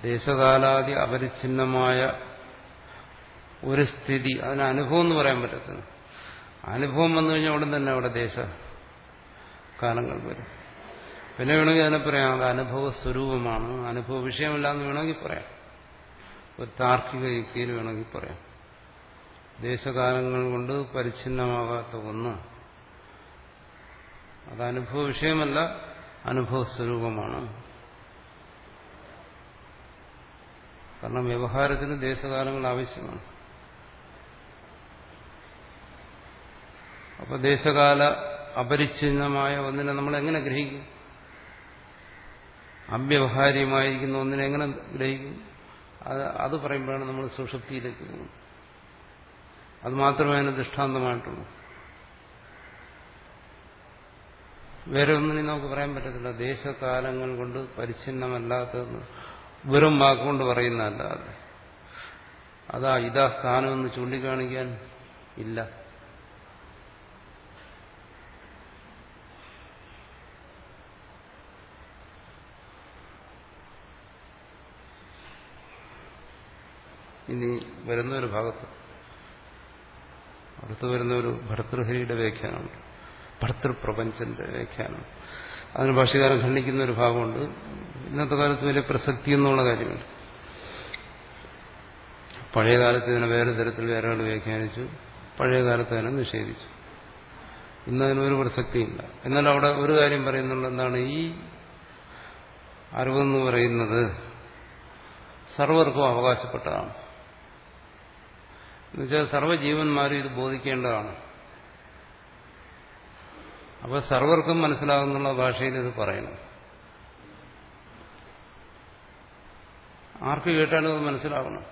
ദേശകാലാദി അപരിച്ഛിന്നമായ ഒരു സ്ഥിതി, അതിന് അനുഭവം എന്ന് പറയാൻ പറ്റത്തില്ല. അനുഭവം വന്നു കഴിഞ്ഞാൽ ഉടൻ തന്നെ അവിടെ ദേശകാലങ്ങൾ വരും. പിന്നെ വേണമെങ്കിൽ അതിനെ പറയാം അത് അനുഭവ സ്വരൂപമാണ്, അനുഭവ വിഷയമല്ല എന്ന് വേണമെങ്കിൽ പറയാം. ഒരു താർക്കിക യുക്തിയിൽ വേണമെങ്കിൽ പറയാം. ദേശകാലങ്ങൾ കൊണ്ട് പരിച്ഛിന്നമാകാത്ത ഒന്ന് അത് അനുഭവ വിഷയമല്ല, അനുഭവ സ്വരൂപമാണ്. കാരണം വ്യവഹാരത്തിന് ദേശകാലങ്ങൾ ആവശ്യമാണ്. അപ്പൊ ദേശകാല അപരിച്ഛിന്നമായ ഒന്നിനെ നമ്മൾ എങ്ങനെ ഗ്രഹിക്കും? അവ്യവഹാര്യമായിരിക്കുന്ന ഒന്നിനെ എങ്ങനെ ഗ്രഹിക്കും? അത് പറയുമ്പോഴാണ് നമ്മൾ സുഷുപ്തിയിലേക്ക് പോകുന്നത്. അത് മാത്രമേ അതിന് ദൃഷ്ടാന്തമായിട്ടുള്ളൂ. വേറെ ഒന്നിനും നമുക്ക് പറയാൻ പറ്റത്തില്ല. ദേശകാലങ്ങൾ കൊണ്ട് പരിച്ഛിന്നമല്ലാത്തതെന്ന് വെറും വാക്കുകൊണ്ട് പറയുന്നതല്ലാതെ ഇതാ സ്ഥാനമെന്ന് ചൂണ്ടിക്കാണിക്കാൻ ഇല്ല. ഇനി വരുന്നൊരു ഭാഗത്ത് അടുത്ത് വരുന്നൊരു ഭർതൃഹരിയുടെ വ്യാഖ്യാനമുണ്ട്, ഭർതൃപ്രപഞ്ചന്റെ വ്യാഖ്യാനം. അതിന് ഭാഷ്യകാരൻ ഖണ്ഡിക്കുന്ന ഒരു ഭാഗമുണ്ട്. ഇന്നത്തെ കാലത്ത് വലിയ പ്രസക്തി എന്നുള്ള കാര്യമില്ല. പഴയകാലത്ത് ഇതിനെ വേറെ തരത്തിൽ വേറെ ആൾ വ്യാഖ്യാനിച്ചു, പഴയകാലത്ത് അതിനെ നിഷേധിച്ചു. ഇന്നതിനൊരു പ്രസക്തിയില്ല. എന്നാൽ അവിടെ ഒരു കാര്യം പറയുന്നുണ്ട്. എന്താണ്? ഈ അറിവെന്ന് പറയുന്നത് സർവർക്കും അവകാശപ്പെട്ടതാണ്. എന്നുവെച്ചാൽ സർവ്വജീവന്മാരും ഇത് ബോധിക്കേണ്ടതാണ്. അപ്പോൾ സർവർക്കും മനസ്സിലാകുന്നുള്ള ഭാഷയിൽ ഇത് പറയണം. ആർക്ക് കേട്ടാലും അത് മനസ്സിലാവണം.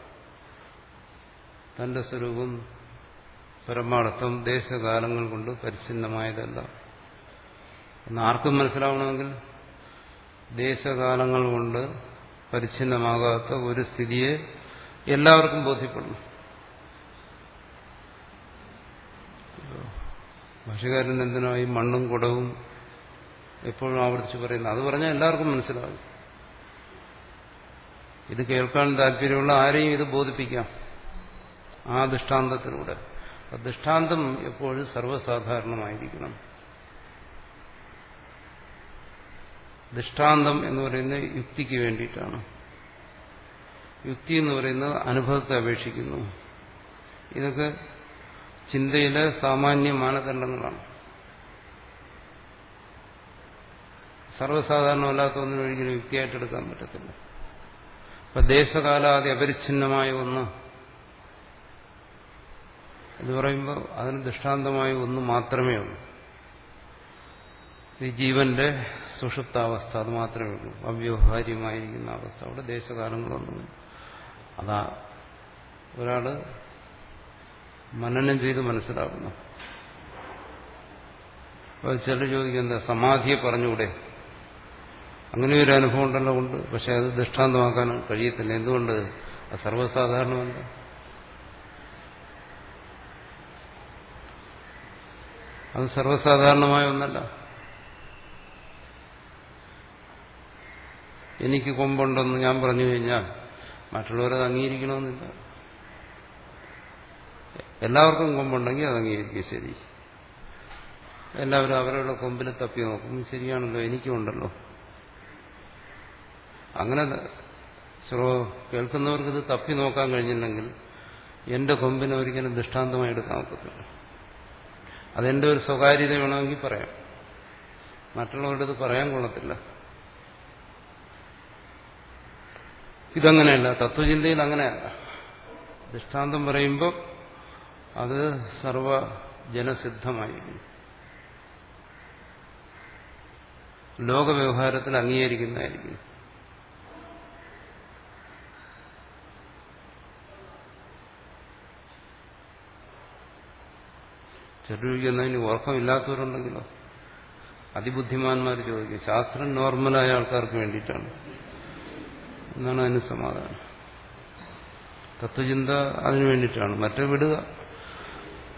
തന്റെ സ്വരൂപം പരമാർത്ഥം ദേശകാലങ്ങൾ കൊണ്ട് പരിച്ഛിന്നമായതല്ല എന്ന് ആർക്കും മനസ്സിലാവണമെങ്കിൽ ദേശകാലങ്ങൾ കൊണ്ട് പരിച്ഛിന്നമാകാത്ത ഒരു സ്ഥിതിയെ എല്ലാവർക്കും ബോധ്യപ്പെടണം. ഭാഷകാരൻ എന്തിനായി മണ്ണും കുടവും എപ്പോഴും ആവർത്തിച്ച് പറയുന്നത്? അത് പറഞ്ഞാൽ എല്ലാവർക്കും മനസ്സിലാകും. ഇത് കേൾക്കാൻ താല്പര്യമുള്ള ആരെയും ഇത് ബോധിപ്പിക്കാം ആ ദൃഷ്ടാന്തത്തിലൂടെ. ദൃഷ്ടാന്തം എപ്പോഴും സർവ്വസാധാരണമായിരിക്കണം. ദൃഷ്ടാന്തം എന്ന് പറയുന്നത് യുക്തിക്ക് വേണ്ടിയിട്ടാണ്. യുക്തി എന്ന് പറയുന്നത് അനുഭവത്തെ അപേക്ഷിക്കുന്നു. ഇതൊക്കെ ചിന്തയിലെ സാമാന്യ മാനദണ്ഡങ്ങളാണ്. സർവ്വസാധാരണമല്ലാത്ത ഒന്നിനൊരിക്കലും യുക്തിയായിട്ടെടുക്കാൻ പറ്റത്തില്ല. അപ്പൊ ദേശകാലാദി അപരിച്ഛിന്നമായ ഒന്ന് എന്ന് പറയുമ്പോൾ അതിന് ദൃഷ്ടാന്തമായ ഒന്ന് മാത്രമേ ഉള്ളൂ. ഈ ജീവന്റെ സുഷുപ്താവസ്ഥ, അത് മാത്രമേ ഉള്ളൂ. അവ്യവഹാര്യമായിരിക്കുന്ന അവസ്ഥ. അവിടെ ദേശകാലങ്ങളൊന്നുമില്ല. അതാ ഒരാള് മനനം ചെയ്ത് മനസ്സിലാക്കുന്നു. അപ്പോൾ ചിലർ ചോദിക്കും, എന്താ സമാധിയെ പറഞ്ഞുകൂടെ? അങ്ങനെ ഒരു അനുഭവം ഉണ്ടല്ലോ കൊണ്ട്. പക്ഷെ അത് ദൃഷ്ടാന്തമാക്കാൻ കഴിയത്തില്ല. എന്തുകൊണ്ട്? അത് സർവ്വസാധാരണമല്ല. അത് സർവ്വസാധാരണമായ ഒന്നല്ല. എനിക്ക് കൊമ്പുണ്ടെന്ന് ഞാൻ പറഞ്ഞു കഴിഞ്ഞാൽ മറ്റുള്ളവരത് അംഗീകരിക്കണമെന്നില്ല. എല്ലാവർക്കും കൊമ്പുണ്ടെങ്കിൽ അത് അംഗീകരിക്കും. ശരി, എല്ലാവരും അവരുടെ കൊമ്പിൽ തപ്പി നോക്കും. ശരിയാണല്ലോ, എനിക്കുണ്ടല്ലോ. അങ്ങനെ കേൾക്കുന്നവർക്ക് ഇത് തപ്പി നോക്കാൻ കഴിഞ്ഞില്ലെങ്കിൽ എന്റെ കൊമ്പിനെ ഒരിക്കലും ദൃഷ്ടാന്തമായി എടുക്കാൻ ഒക്കത്തില്ല. അതെന്റെ ഒരു സ്വകാര്യത വേണമെങ്കിൽ പറയാം, മറ്റുള്ളവരുടെ ഇത് പറയാൻ കൊള്ളത്തില്ല. ഇതങ്ങനെയല്ല. തത്വചിന്തയിൽ അങ്ങനെയല്ല. ദൃഷ്ടാന്തം പറയുമ്പോൾ അത് സർവജനസിദ്ധമായിരിക്കും. ലോകവ്യവഹാരത്തിൽ അംഗീകരിക്കുന്നതായിരിക്കും. ചെറിയ ഉറക്കമില്ലാത്തവരുണ്ടെങ്കിലോ? അതിബുദ്ധിമാന്മാർ ചോദിക്കും. ശാസ്ത്രം നോർമലായ ആൾക്കാർക്ക് വേണ്ടിയിട്ടാണ് എന്നാണ് അതിന് സമാധാനം. തത്വചിന്ത അതിനു വേണ്ടിയിട്ടാണ്. മറ്റേ വിടുക,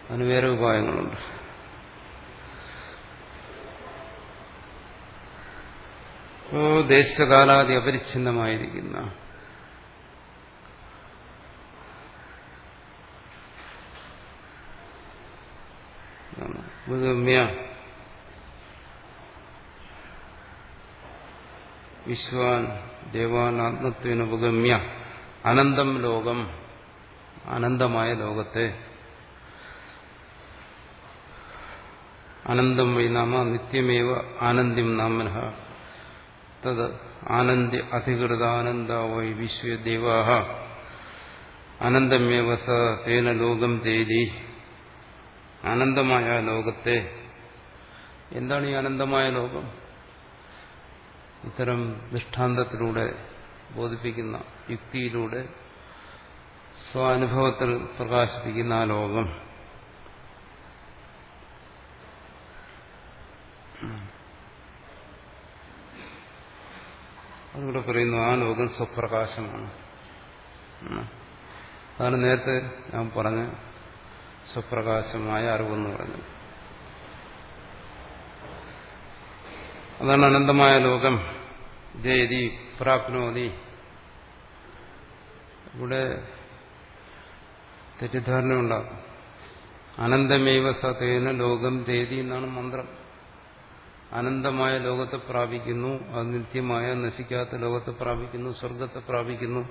അതിന് വേറെ ഉപായങ്ങളുണ്ട്. ദേശകാലാദി അപരിച്ഛിന്നമായിരിക്കുന്ന ഉപഗമ്യ വിശ്വാൻ ദേവാനാത്മത്വേന ഉപഗമ്യ അനന്തം ലോകം, അനന്തമായ ലോകത്തെ, അനന്തം വൈ നാമ നിത്യമേവ ആനന്ദ്യം നാമനഃ തത് ആനന്ദ്യ അധികൃതാനന്ദ വൈ വിശ്വദേവാഃ അനന്തമേവ സ തേന ലോകം തേജി. അനന്തമായ ലോകത്തെ. എന്താണ് ഈ അനന്തമായ ലോകം? ഇത്തരം ദൃഷ്ടാന്തത്തിലൂടെ ബോധിപ്പിക്കുന്ന യുക്തിയിലൂടെ സ്വാനുഭവത്തിൽ പ്രകാശിപ്പിക്കുന്ന ആ ലോകം. അതുകൂടെ പറയുന്നു, ആ ലോകം സ്വപ്രകാശമാണ്. അതാണ് നേരത്തെ ഞാൻ പറഞ്ഞ സ്വപ്രകാശമായ അറിവെന്ന് പറഞ്ഞു. അതാണ് അനന്തമായ ലോകം. ജയതി പ്രാപ്നോതി. ഇവിടെ തെറ്റിദ്ധാരണ ഉണ്ടാക്കും. അനന്തമേവ സതേന ലോകം ജയതി എന്നാണ് മന്ത്രം. അനന്തമായ ലോകത്തെ പ്രാപിക്കുന്നു, അത് നിത്യമായ നശിക്കാത്ത ലോകത്തെ പ്രാപിക്കുന്നു, സ്വർഗത്തെ പ്രാപിക്കുന്നു.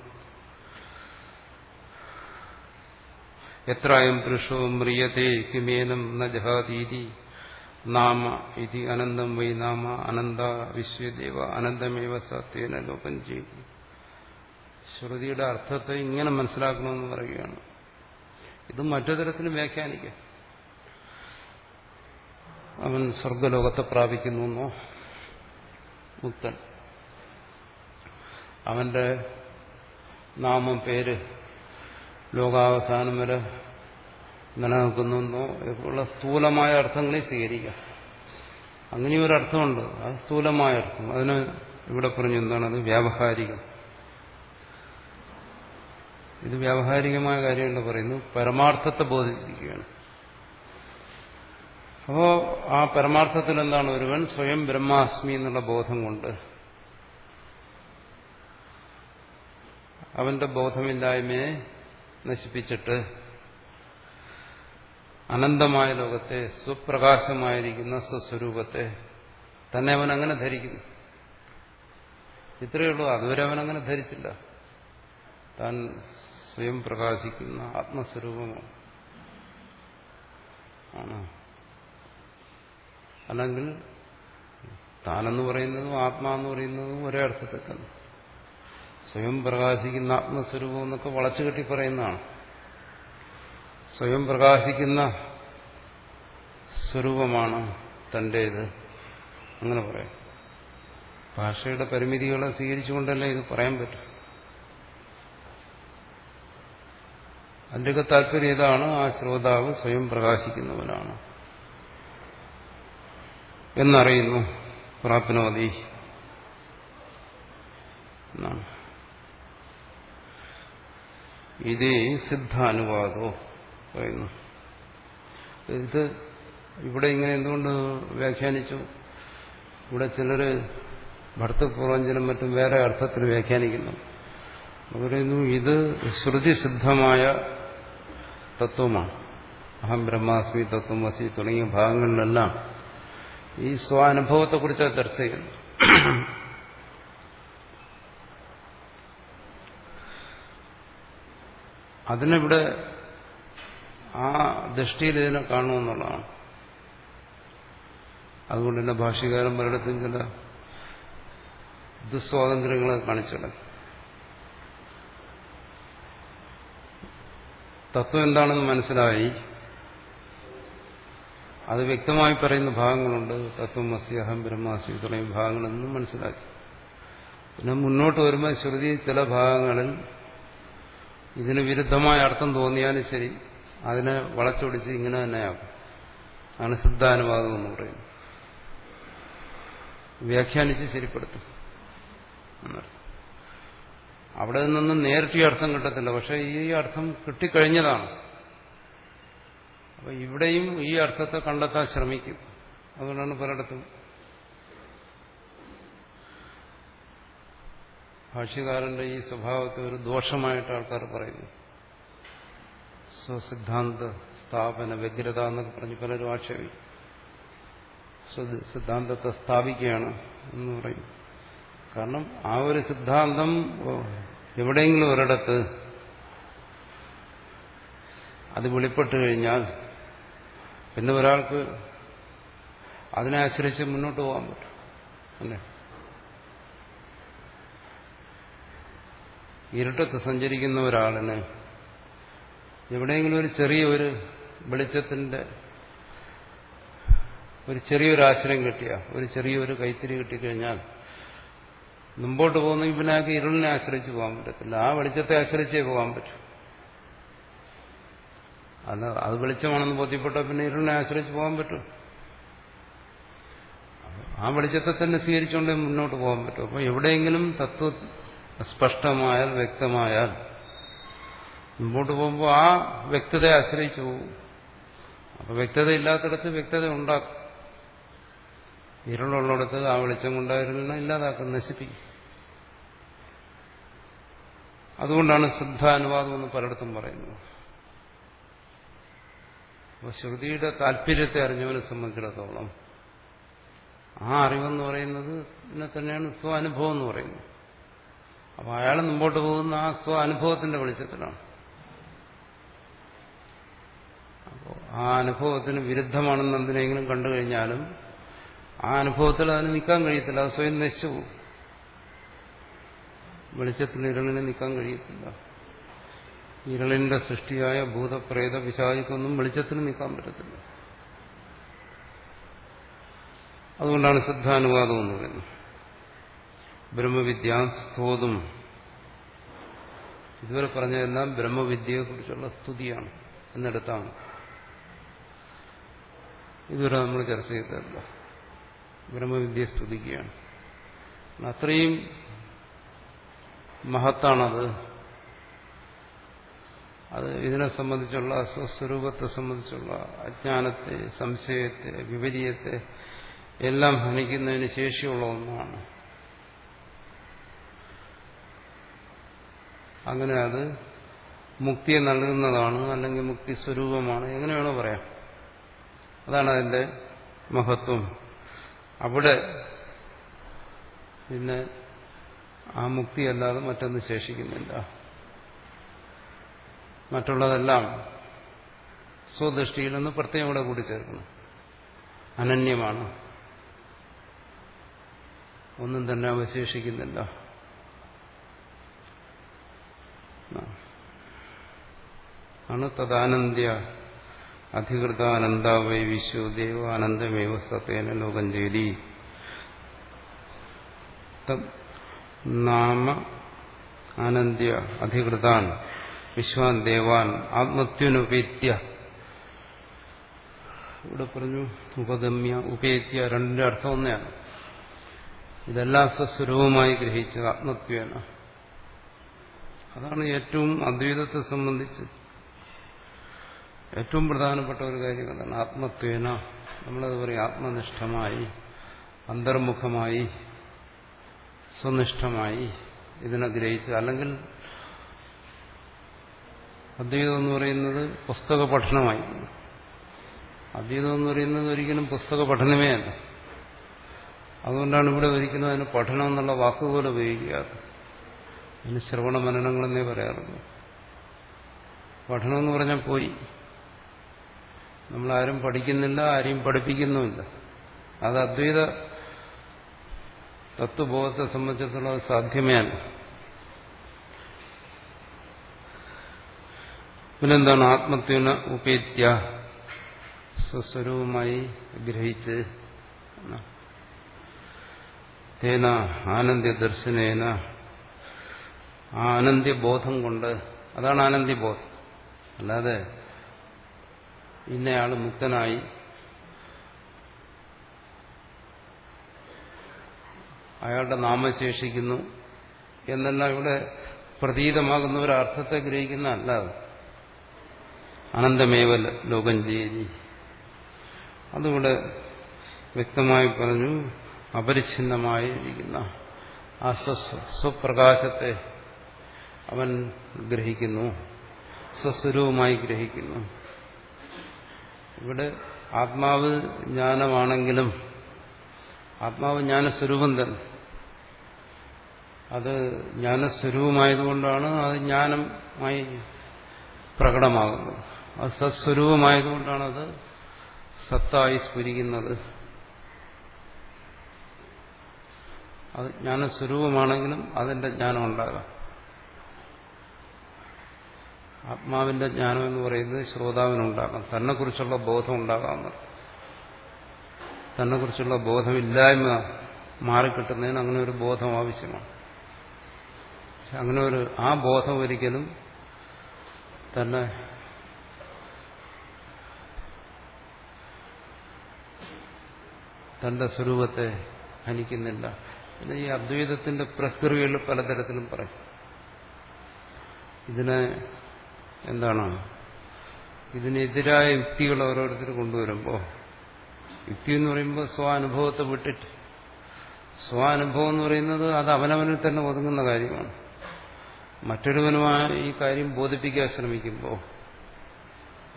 എത്രായം പുരുഷോ മ്രിയത്തെ കിമേനം ന ജഹാതീതി നാമ ഇതി അനന്തം വൈ നാമ അനന്ത വിശ്വദേവ അനന്തമേവ സത്യേന ലോകം ചെയ്തു. ശ്രുതിയുടെ അർത്ഥത്തെ ഇങ്ങനെ മനസ്സിലാക്കണമെന്ന് പറയുകയാണ്. ഇത് മറ്റു തരത്തിൽ വ്യാഖ്യാനിക്കാം. അവൻ സ്വർഗലോകത്തെ പ്രാപിക്കുന്നു എന്നോ, മുക്തൻ അവന്റെ നാമം, പേര് ലോകാവസാനം വരെ നിലനിൽക്കുന്നോ ഇതൊക്കെയുള്ള സ്ഥൂലമായ അർത്ഥങ്ങളെ സ്വീകരിക്കാം. അങ്ങനെയൊരർത്ഥമുണ്ട്, അത് സ്ഥൂലമായ അർത്ഥം. അതിന് ഇവിടെ പറഞ്ഞു എന്താണത്? വ്യാവഹാരികം. ഇത് വ്യാവഹാരികമായ കാര്യമല്ല പറയുന്നു, പരമാർത്ഥത്തെ ബോധിപ്പിക്കുകയാണ്. അപ്പോ ആ പരമാർത്ഥത്തിൽ എന്താണ്? ഒരുവൻ സ്വയം ബ്രഹ്മാസ്മി എന്നുള്ള ബോധം കൊണ്ട് അവന്റെ ബോധമില്ലായ്മയെ നശിപ്പിച്ചിട്ട് അനന്തമായ ലോകത്തെ, സ്വപ്രകാശമായിരിക്കുന്ന സ്വസ്വരൂപത്തെ തന്നെ അവൻ അങ്ങനെ ധരിക്കുന്നു. ഇത്രയേ ഉള്ളൂ. അതുവരെ അവനങ്ങനെ ധരിച്ചില്ല. താൻ സ്വയം പ്രകാശിക്കുന്ന ആത്മസ്വരൂപമാണ് ആണ്. അല്ലെങ്കിൽ താനെന്ന് പറയുന്നതും ആത്മാന്ന് പറയുന്നതും ഒരേ അർത്ഥത്തിൽ തന്നെ. സ്വയം പ്രകാശിക്കുന്ന ആത്മസ്വരൂപം എന്നൊക്കെ വളച്ചുകെട്ടി പറയുന്നതാണ്. സ്വയം പ്രകാശിക്കുന്ന സ്വരൂപമാണ് തന്റേത്, അങ്ങനെ പറയാം. ഭാഷയുടെ പരിമിതികളെ സ്വീകരിച്ചുകൊണ്ടല്ലേ ഇത് പറയാൻ പറ്റും. അതിൻ്റെയൊക്കെ താല്പര്യം ഇതാണ്, ആ ശ്രോതാവ് സ്വയം പ്രകാശിക്കുന്നവനാണ് എന്നറിയുന്നു. പ്രാപ്നോതി എന്നാണ്. ഇത് സിദ്ധാനുവാദോ പറയുന്നു. ഇത് ഇവിടെ ഇങ്ങനെ എന്തുകൊണ്ട് വ്യാഖ്യാനിച്ചു? ഇവിടെ ചിലര് ഭർത്തൃപൂർവഞ്ചനും മറ്റും വേറെ അർത്ഥത്തിൽ വ്യാഖ്യാനിക്കുന്നു. പറയുന്നു ഇത് ശ്രുതിസിദ്ധമായ തത്വമാണ്. അഹം ബ്രഹ്മാസ്മി, തത്വമസി തുടങ്ങിയ ഭാഗങ്ങളിലെല്ലാം ഈ സ്വാനുഭവത്തെക്കുറിച്ചാണ് ചർച്ച ചെയ്യുന്നത്. അതിനിവിടെ ആ ദൃഷ്ടിയിൽ ഇതിനെ കാണുമെന്നുള്ളതാണ്. അതുകൊണ്ട് തന്നെ ഭാഷ്യകാരൻ പലയിടത്തും ചില ദുസ്വാതന്ത്ര്യങ്ങളെ കാണിച്ചിടണം. തത്വം എന്താണെന്ന് മനസ്സിലായി, അത് വ്യക്തമായി പറയുന്ന ഭാഗങ്ങളുണ്ട്. തത്വമസി, അഹം ബ്രഹ്മാസ്മി തുടങ്ങിയ ഭാഗങ്ങളെന്നും മനസ്സിലാക്കി. പിന്നെ മുന്നോട്ട് വരുമ്പോൾ ശ്രുതി ചില ഭാഗങ്ങളിൽ ഇതിന് വിരുദ്ധമായ അർത്ഥം തോന്നിയാലും ശരി, അതിനെ വളച്ചൊടിച്ച് ഇങ്ങനെ തന്നെയാകും. ആണ് സിദ്ധാനുവാദം എന്ന് പറയുന്നത്. വ്യാഖ്യാനിച്ച് ശരിപ്പെടുത്തും. അവിടെ നിന്നൊന്നും നേരിട്ട് ഈ അർത്ഥം കിട്ടത്തില്ല, പക്ഷെ ഈ അർത്ഥം കിട്ടിക്കഴിഞ്ഞതാണ്. അപ്പൊ ഇവിടെയും ഈ അർത്ഥത്തെ കണ്ടെത്താൻ ശ്രമിക്കും. അതുകൊണ്ടാണ് പലയിടത്തും ഭാഷ്യകാരന്റെ ഈ സ്വഭാവത്തെ ഒരു ദോഷമായിട്ട് ആൾക്കാർ പറയുന്നു. സ്വസിദ്ധാന്ത സ്ഥാപന വ്യഗ്രത എന്നൊക്കെ പറഞ്ഞ് പലരും ആക്ഷേപിക്കും. സിദ്ധാന്തത്തെ സ്ഥാപിക്കുകയാണ് എന്ന് പറയും. കാരണം ആ ഒരു സിദ്ധാന്തം എവിടെയെങ്കിലും ഒരിടത്ത് അത് വെളിപ്പെട്ടു കഴിഞ്ഞാൽ പിന്നെ ഒരാൾക്ക് അതിനെ ആശ്രയിച്ച് മുന്നോട്ട് പോകാൻ പറ്റും, അല്ലേ? ഇരുട്ടത്ത് സഞ്ചരിക്കുന്ന ഒരാളിന് എവിടെയെങ്കിലും ഒരു ചെറിയൊരു വെളിച്ചത്തിന്റെ ഒരു ചെറിയൊരു ആശ്രയം കിട്ടിയ, ഒരു ചെറിയൊരു കൈത്തിരി കിട്ടിക്കഴിഞ്ഞാൽ മുമ്പോട്ട് പോകുന്നെങ്കിൽ പിന്നെ ആൾക്ക് ഇരുളിനെ ആശ്രയിച്ച് പോകാൻ പറ്റത്തില്ല. ആ വെളിച്ചത്തെ ആശ്രയിച്ചേ പോകാൻ പറ്റും. അത് വെളിച്ചമാണെന്ന് ബോധ്യപ്പെട്ടാൽ പിന്നെ ഇരുളിനെ ആശ്രയിച്ച് പോകാൻ പറ്റും. ആ വെളിച്ചത്തെ തന്നെ സ്വീകരിച്ചുകൊണ്ടേ മുന്നോട്ട് പോകാൻ പറ്റും. അപ്പോൾ എവിടെയെങ്കിലും തത്വ സ്പഷ്ടമായാൽ, വ്യക്തമായാൽ മുമ്പോട്ട് പോകുമ്പോൾ ആ വ്യക്തതയെ ആശ്രയിച്ചു പോകും. അപ്പൊ വ്യക്തത ഇല്ലാത്തിടത്ത് വ്യക്തത ഉണ്ടാക്കും. ഇരുളുള്ളിടത്ത് ആ വെളിച്ചം കൊണ്ടായിരുന്ന ഇല്ലാതാക്കും, നശിപ്പിക്കും. അതുകൊണ്ടാണ് സിദ്ധാനുവാദം എന്ന് പലയിടത്തും പറയുന്നത്. അപ്പോൾ ശ്രുതിയുടെ താല്പര്യത്തെ അറിഞ്ഞവനെ സംബന്ധിച്ചിടത്തോളം ആ അറിവെന്ന് പറയുന്നത് ഇതിനെ തന്നെയാണ് സ്വാനുഭവം എന്ന് പറയുന്നത്. അപ്പൊ അയാൾ മുമ്പോട്ട് പോകുന്ന ആ സ്വാനുഭവത്തിന്റെ വെളിച്ചത്തിലാണ്. അപ്പോൾ ആ അനുഭവത്തിന് വിരുദ്ധമാണെന്ന് എന്തിനെങ്കിലും കണ്ടു കഴിഞ്ഞാലും ആ അനുഭവത്തിൽ അതിന് നിൽക്കാൻ കഴിയത്തില്ല. അത് സ്വയം നശിച്ചു പോകും. വെളിച്ചത്തിന് ഇരുളിന് നിൽക്കാൻ കഴിയത്തില്ല. ഇരുളിന്റെ സൃഷ്ടിയായ ഭൂതപ്രേത പിശാചിക്കൊന്നും വെളിച്ചത്തിന് നിൽക്കാൻ പറ്റത്തില്ല. അതുകൊണ്ടാണ് സിദ്ധാനുവാദം എന്ന് പറയുന്നത്. ബ്രഹ്മവിദ്യ സ്തോതും ഇതുവരെ പറഞ്ഞതെല്ലാം ബ്രഹ്മവിദ്യയെക്കുറിച്ചുള്ള സ്തുതിയാണ് എന്നെടുത്താണ്. ഇതുവരെ നമ്മൾ ചർച്ച ചെയ്തതല്ല. ബ്രഹ്മവിദ്യയെ സ്തുതിക്കുകയാണ്. അത്രയും മഹത്താണത്. അത് ഇതിനെ സംബന്ധിച്ചുള്ള സ്വസ്വരൂപത്തെ സംബന്ധിച്ചുള്ള അജ്ഞാനത്തെ, സംശയത്തെ, വിപരീയത്തെ എല്ലാം ഹനിക്കുന്നതിന് ശേഷിയുള്ള ഒന്നാണ്. അങ്ങനെ അത് മുക്തിയെ നൽകുന്നതാണ്, അല്ലെങ്കിൽ മുക്തി സ്വരൂപമാണ്, എങ്ങനെ വേണോ പറയാം. അതാണ് അതിന്റെ മഹത്വം. അവിടെ പിന്നെ ആ മുക്തിയല്ലാതെ മറ്റൊന്നും ശേഷിക്കുന്നില്ല. മറ്റുള്ളതെല്ലാം സ്വദൃഷ്ടിയിൽ നിന്ന് പ്രത്യേകം ഇവിടെ കൂട്ടിച്ചേർക്കണം. അനന്യമാണ്, ഒന്നും തന്നെ അവശേഷിക്കുന്നില്ല. ആണ് തദാനന്ദ്യ അധികൃതാനന്ദ വൈ വിശ്വ ദേവാനന്ദമേവ സത്യേന ലോകം ചേരി നാമ ആനന്ദ്യ അധികൃതാൻ വിശ്വാൻ ദേവാൻ ആത്മത്വനുപേത്യ. ഇവിടെ പറഞ്ഞു ഉപഗമ്യ, ഉപേത്യ, രണ്ടിന്റെ അർത്ഥം ഒന്നെയാണ്. ഇതെല്ലാം സ്വസ്വരൂപമായി ഗ്രഹിച്ചത് ആത്മത്വേന. അതാണ് ഏറ്റവും അദ്വൈതത്തെ സംബന്ധിച്ച് ഏറ്റവും പ്രധാനപ്പെട്ട ഒരു കാര്യം. അതാണ് ആത്മത്വേന. നമ്മളത് പറയും ആത്മനിഷ്ഠമായി, അന്തർമുഖമായി, സ്വനിഷ്ഠമായി ഇതിനെ ഗ്രഹിച്ചത്. അല്ലെങ്കിൽ അദ്വൈതം എന്ന് പറയുന്നത് പുസ്തക പഠനമായി. അദ്വൈതം എന്ന് പറയുന്നത് ഒരിക്കലും പുസ്തക പഠനമേ അല്ല. അതുകൊണ്ടാണ് ഇവിടെ ഒരിക്കലും അതിന് പഠനം എന്നുള്ള വാക്കുപോലെ ഉപയോഗിക്കാറ്. അതിന് ശ്രവണ മനനങ്ങളെന്നേ പറയാറുള്ളൂ. പഠനമെന്ന് പറഞ്ഞാൽ പോയി. നമ്മളാരും പഠിക്കുന്നില്ല, ആരെയും പഠിപ്പിക്കുന്നുമില്ല. അത് അദ്വൈത തത്വബോധത്തെ സംബന്ധിച്ചിടത്തോളം അത് സാധ്യമേ അല്ല. പിന്നെന്താണ് ആത്മത്വന ഉപേത്യ, സ്വസ്വരൂപമായി ഗ്രഹിച്ച് തേന ആനന്ദദർശനേന, ആ ആനന്ദബോധം കൊണ്ട്. അതാണ് ആനന്ദബോധം. അല്ലാതെ ഇന്നയാള് മുക്തനായി, അയാളുടെ നാമം ശേഷിക്കുന്നു എന്നെല്ലാം ഇവിടെ പ്രതീതമാകുന്ന ഒരു അർത്ഥത്തെ ഗ്രഹിക്കുന്ന അല്ലാതെ ആനന്ദമേവ ലോകം ചെയ്തി. അതുകൂടെ വ്യക്തമായി പറഞ്ഞു. അപരിച്ഛിന്നമായിരിക്കുന്ന ആ സ്വപ്രകാശത്തെ അവൻ ഗ്രഹിക്കുന്നു, സ്വസ്വരൂപമായി ഗ്രഹിക്കുന്നു. ഇവിടെ ആത്മാവ് ജ്ഞാനമാണെങ്കിലും ആത്മാവ് ജ്ഞാനസ്വരൂപം തന്നെ. അത് ജ്ഞാനസ്വരൂപമായതുകൊണ്ടാണ് അത് ജ്ഞാനമായി പ്രകടമാകുന്നത്. അത് സത്സ്വരൂപമായതുകൊണ്ടാണത് സത്തായി സ്ഫുരിക്കുന്നത്. അത് ജ്ഞാനസ്വരൂപമാണെങ്കിലും അതിന്റെ ജ്ഞാനം ഉണ്ടാകാം. ആത്മാവിന്റെ ജ്ഞാനം എന്ന് പറയുന്നത് ശ്രോതാവിനുണ്ടാകാം, തന്നെക്കുറിച്ചുള്ള ബോധം ഉണ്ടാകാമെന്ന്. തന്നെക്കുറിച്ചുള്ള ബോധമില്ലായ്മ മാറിക്കിട്ടുന്നതിന് അങ്ങനെ ഒരു ബോധം ആവശ്യമാണ്. അങ്ങനെ ഒരു ആ ബോധം ഒരിക്കലും തന്നെ തന്റെ സ്വരൂപത്തെ ഹനിക്കുന്നില്ല. പിന്നെ ഈ അദ്വൈതത്തിന്റെ പ്രക്രിയകൾ പലതരത്തിലും പറയും. ഇതിനെ എന്താണ്, ഇതിനെതിരായ യുക്തികൾ ഓരോരുത്തർ കൊണ്ടുവരുമ്പോൾ, യുക്തി എന്ന് പറയുമ്പോൾ സ്വാനുഭവത്തെ വിട്ടിട്ട്, സ്വാനുഭവം എന്ന് പറയുന്നത് അത് അവനവനിൽ തന്നെ ഒതുങ്ങുന്ന കാര്യമാണ്. മറ്റൊരുവനുമായി ഈ കാര്യം ബോധിപ്പിക്കാൻ ശ്രമിക്കുമ്പോൾ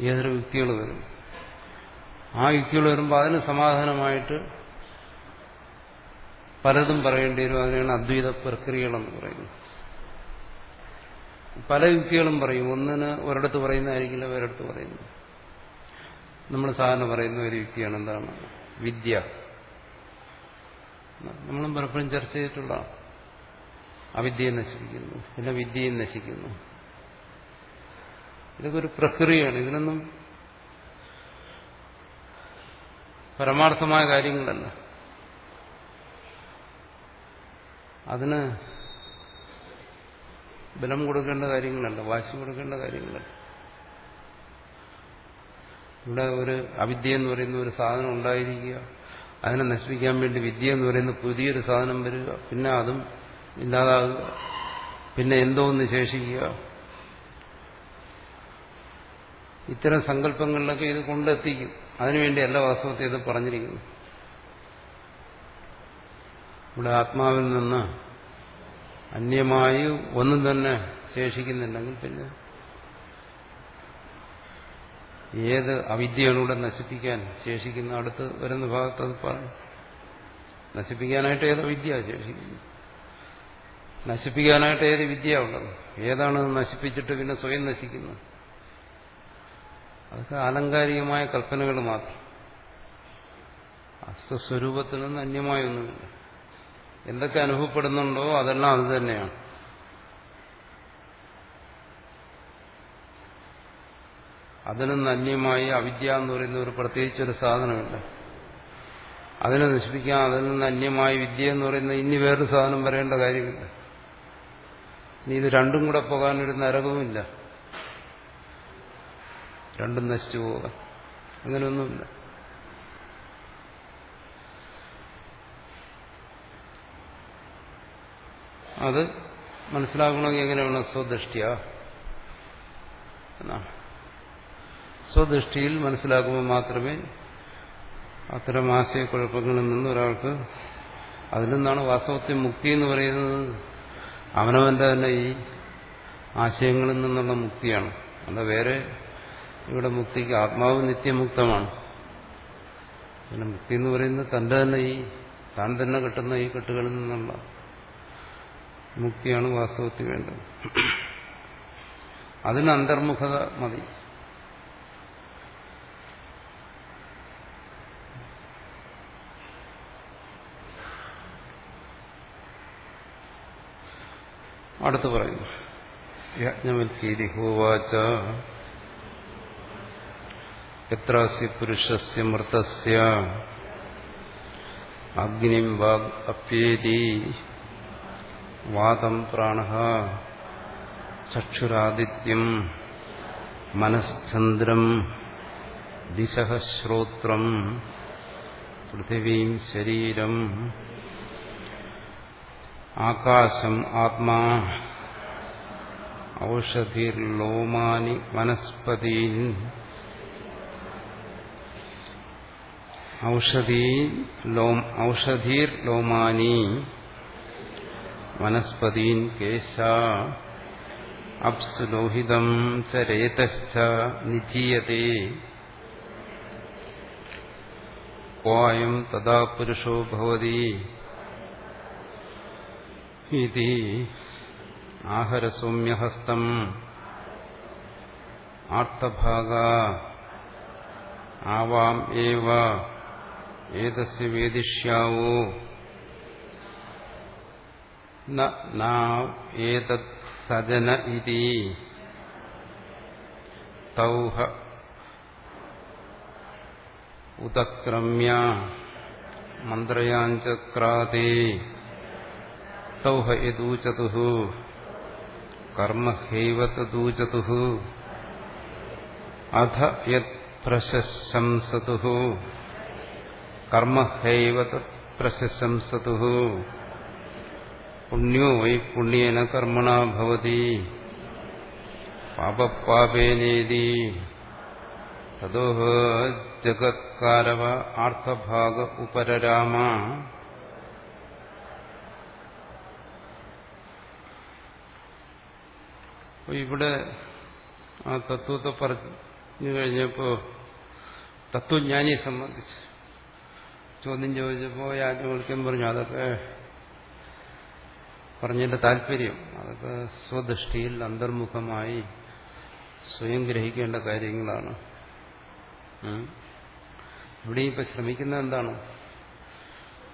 ഏതൊരു യുക്തികൾ വരും. ആ യുക്തികൾ വരുമ്പോൾ അതിന് സമാധാനമായിട്ട് പലതും പറയേണ്ടി വരും. അതിനാണ് അദ്വൈത പ്രക്രിയകളെന്ന് പറയുന്നത്. പല യുക്തികളും പറയും. ഒന്നിന് ഒരിടത്ത് പറയുന്നതായിരിക്കില്ല വേറെടുത്ത് പറയുന്നത്. നമ്മൾ സാധാരണ പറയുന്ന ഒരു യുക്തിയാണ് എന്താണ്, വിദ്യ. നമ്മളും പലപ്പോഴും ചർച്ച ചെയ്തിട്ടുള്ള അവിദ്യയെ നശിപ്പിക്കുന്നു, പിന്നെ വിദ്യയും നശിക്കുന്നു. ഇതൊക്കെ ഒരു പ്രക്രിയയാണ്. ഇതിനൊന്നും പരമാർത്ഥമായ കാര്യങ്ങളല്ല. അതിന് ബലം കൊടുക്കേണ്ട കാര്യങ്ങളല്ല, വാശി കൊടുക്കേണ്ട കാര്യങ്ങളല്ല. ഇവിടെ ഒരു അവിദ്യ എന്ന് പറയുന്ന ഒരു സാധനം ഉണ്ടായിരിക്കുക, അതിനെ നശിപ്പിക്കാൻ വേണ്ടി വിദ്യ എന്ന് പറയുന്ന പുതിയൊരു സാധനം വരിക, പിന്നെ അതും ഇല്ലാതാകുക, പിന്നെ എന്തോ ഒന്ന് ശേഷിക്കുക. ഇത്തരം സങ്കല്പങ്ങളിലൊക്കെ ഇത് കൊണ്ടെത്തിക്കും. അതിനുവേണ്ടിയല്ല വാസ്തവത്തെ ഇത് പറഞ്ഞിരിക്കുന്നു. ഇവിടെ ആത്മാവിൽ നിന്ന് അന്യമായി ഒന്നും തന്നെ ശേഷിക്കുന്നുണ്ടെങ്കിൽ പിന്നെ ഏത് അവിദ്യയാണ് ഇവിടെ നശിപ്പിക്കാൻ ശേഷിക്കുന്ന? അടുത്ത് വരുന്ന ഭാഗത്ത് അത് പറഞ്ഞു. നശിപ്പിക്കാനായിട്ട് ഏത് വിദ്യ ശേഷിക്കുന്നു? നശിപ്പിക്കാനായിട്ട് ഏത് വിദ്യ ഉള്ളത്? ഏതാണ് നശിപ്പിച്ചിട്ട് പിന്നെ സ്വയം നശിക്കുന്നത്? അതൊക്കെ ആലങ്കാരികമായ കൽപ്പനകൾ മാത്രം. സ്വസ്വരൂപത്തിൽ നിന്ന് അന്യമായൊന്നുമില്ല. എന്തൊക്കെ അനുഭവപ്പെടുന്നുണ്ടോ അതെല്ലാം അത് തന്നെയാണ്. അതിൽ നിന്ന് അന്യമായി അവിദ്യ എന്ന് പറയുന്ന ഒരു പ്രത്യേകിച്ചൊരു സാധനമില്ല. അതിനെ നശിപ്പിക്കാൻ അതിൽ നിന്ന് അന്യമായ വിദ്യ എന്ന് പറയുന്ന ഇനി വേറൊരു സാധനം വരേണ്ട കാര്യമില്ല. ഇനി ഇത് രണ്ടും കൂടെ പോകാനൊരു നരകവുമില്ല, രണ്ടും നശിച്ചു പോകാൻ. അങ്ങനെയൊന്നുമില്ല. അത് മനസ്സിലാക്കണമെങ്കിൽ എങ്ങനെയാണ്? സ്വദൃഷ്ടിയ എന്നാണ്. സ്വദൃഷ്ടിയിൽ മനസ്സിലാക്കുമ്പോൾ മാത്രമേ അത്തരം ആശയക്കുഴപ്പങ്ങളിൽ നിന്ന് ഒരാൾക്ക്, അതിൽ നിന്നാണ് വാസ്തവത്തിൽ മുക്തി എന്ന് പറയുന്നത്. അവനവന്റെ തന്നെ ഈ ആശയങ്ങളിൽ നിന്നുള്ള മുക്തിയാണ്. അല്ല വേറെ ഇവിടെ മുക്തിക്ക് ആത്മാവ് നിത്യമുക്തമാണ്. പിന്നെ മുക്തി എന്ന് പറയുന്നത് തന്റെ തന്നെ ഈ താൻ തന്നെ കിട്ടുന്ന ഈ കെട്ടുകളിൽ നിന്നുള്ള മുക്തിയാണ് വാസ്തവത്തിൽ വേണ്ടത്. അതിന് അന്തർമുഖത മതി. അടുത്ത് പറയുന്നു, യാജ്ഞവൽക്യേതി ഹോവാച യത്രാസ്യ പുരുഷസ്യ മൃതസ്യ അഗ്നിം വാഗ് അപ്യേതി വാതം പ്രാണഃ ചക്ഷുരാദിത്യം മനശ്ചന്ദ്രം ദിശഃ ശ്രോത്രം പൃഥിവീം ശരീരം ആകാശം ആത്മാ ഔഷധിർലോമാനി വനസ്പതീൻ ഔഷധീർലോമാനി വനസ്പതീൻ കേശ അപ്സ് ലോഹിതം ച രേതശ്ച നിധീയതേ ക്വായം തദാ പുരുഷോ ഭവതി ഇതി ആഹരസൗമ്യഹസ്തം ആർത്തഭാഗ ആവാം ഏവ ഏതസ്യ വേദിഷ്യാവോ ഏതത് സജന ഇതി തൗഹ ഉദക്രമ്യ മന്ത്രയാഞ്ചക്രാതേ തൗഹ യദൂചതുഃ കർമ്മ ഹൈവ തദൂചതുഃ അധ യത് പ്രശംസതുഃ കർമ്മ ഹൈവ തത് പ്രശംസതുഃ പുണ്യോ വൈ പുണ്യേന കർമ്മണ ഭവതി പാപപാപേനേതി തതോഹ ജഗത്കാരവ ആർത്തഭാഗ ഉപരരാമ. ഇവിടെ ആ തത്വത്തെ പറഞ്ഞു കഴിഞ്ഞപ്പോ തത്വജ്ഞാനിയെ സംബന്ധിച്ച് ചോദ്യം ചോദിച്ചപ്പോൾ യാജ്ഞവൽക്യൻ പറഞ്ഞു അതൊക്കെ പറഞ്ഞതിന്റെ താല്പര്യം അതൊക്കെ സ്വദൃഷ്ടിയിൽ അന്തർമുഖമായി സ്വയം ഗ്രഹിക്കേണ്ട കാര്യങ്ങളാണ്. ഇവിടെ ഇപ്പൊ ശ്രമിക്കുന്നത് എന്താണ്?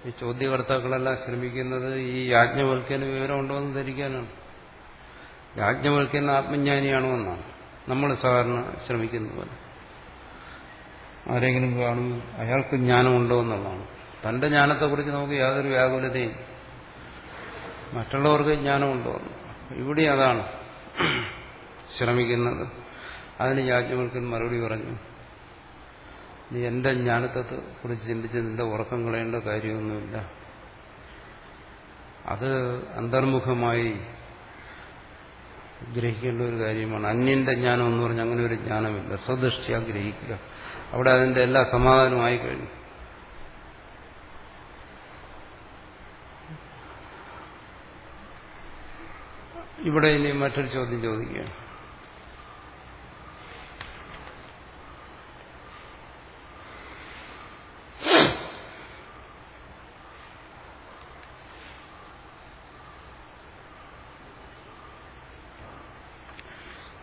ഈ ചോദ്യകർത്താക്കളെല്ലാം ശ്രമിക്കുന്നത് ഈ യാജ്ഞവൽക്യന് വിവരമുണ്ടോ എന്ന് ധരിക്കാനാണ്. യാജ്ഞവൽക്യൻ ആത്മജ്ഞാനിയാണോ എന്നാണ് നമ്മൾ സാധാരണ ശ്രമിക്കുന്നത്. ആരെങ്കിലും കാണും അയാൾക്ക് ജ്ഞാനമുണ്ടോ എന്നുള്ളതാണ്. തന്റെ ജ്ഞാനത്തെക്കുറിച്ച് നമുക്ക് യാതൊരു വ്യാകുലതയും, മറ്റുള്ളവർക്ക് ജ്ഞാനമുണ്ടോ. ഇവിടെ അതാണ് ശ്രമിക്കുന്നത്. അതിന് യാജ്ഞവൽക്കൻ മറുപടി പറഞ്ഞു, നീ എന്റെ ജ്ഞാനത്തെ കുറിച്ച് ചിന്തിച്ച് നിന്റെ ഉറക്കം കളയേണ്ട കാര്യമൊന്നുമില്ല. അത് അന്തർമുഖമായി ഗ്രഹിക്കേണ്ട ഒരു കാര്യമാണ്. അന്യന്റെ ജ്ഞാനം എന്ന് പറഞ്ഞാൽ അങ്ങനെ ഒരു ജ്ഞാനമില്ല. സ്വദൃഷ്ടിയാ ഗ്രഹിക്കുക. അവിടെ അതിന്റെ എല്ലാ സമാധാനമായി കഴിഞ്ഞു. ഇവിടെ ഇനി മറ്റൊരു ചോദ്യം ചോദിക്കുകയാണ്.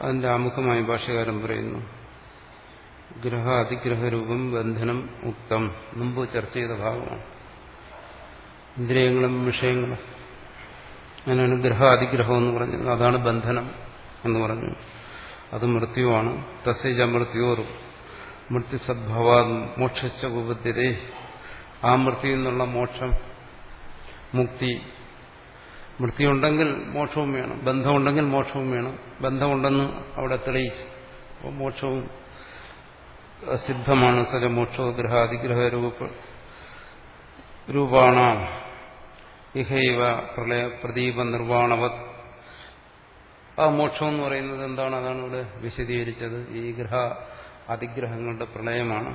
അതിന്റെ ആമുഖമായി ഭാഷ്യകാരൻ പറയുന്നു, ഗ്രഹ അതിഗ്രഹരൂപം ബന്ധനം ഉക്തം. മുമ്പ് ചർച്ച ചെയ്ത ഭാഗമാണ്. ഇന്ദ്രിയങ്ങളും വിഷയങ്ങളും, അങ്ങനെയാണ് ഗ്രഹ അതിഗ്രഹം എന്ന് പറഞ്ഞത്. അതാണ് ബന്ധനം എന്ന് പറഞ്ഞു. അത് മൃത്യുവാണ്. തസ്യജ മൃത്യോറും മൃത്യുസദ്ഭവാ മോക്ഷച്ച ഉപദ്ധ്യതേ. ആ മൃത്യു എന്നുള്ള മോക്ഷം, മുക്തി. മൃത്യുണ്ടെങ്കിൽ മോക്ഷവും വേണം, ബന്ധമുണ്ടെങ്കിൽ മോക്ഷവും വേണം. ബന്ധമുണ്ടെന്ന് അവിടെ തെളിയിച്ചു. അപ്പോൾ മോക്ഷവും സിദ്ധമാണ്. സജ മോക്ഷോ ഗ്രഹാതിഗ്രഹ രൂപാണാം ഇഹൈവ പ്രളയ പ്രദീപ നിർവാണവത്. ആ മോക്ഷം എന്ന് പറയുന്നത് എന്താണ്? അതാണ് ഇവിടെ വിശദീകരിച്ചത്. ഈ ഗ്രഹ അതിഗ്രഹങ്ങളുടെ പ്രളയമാണ്.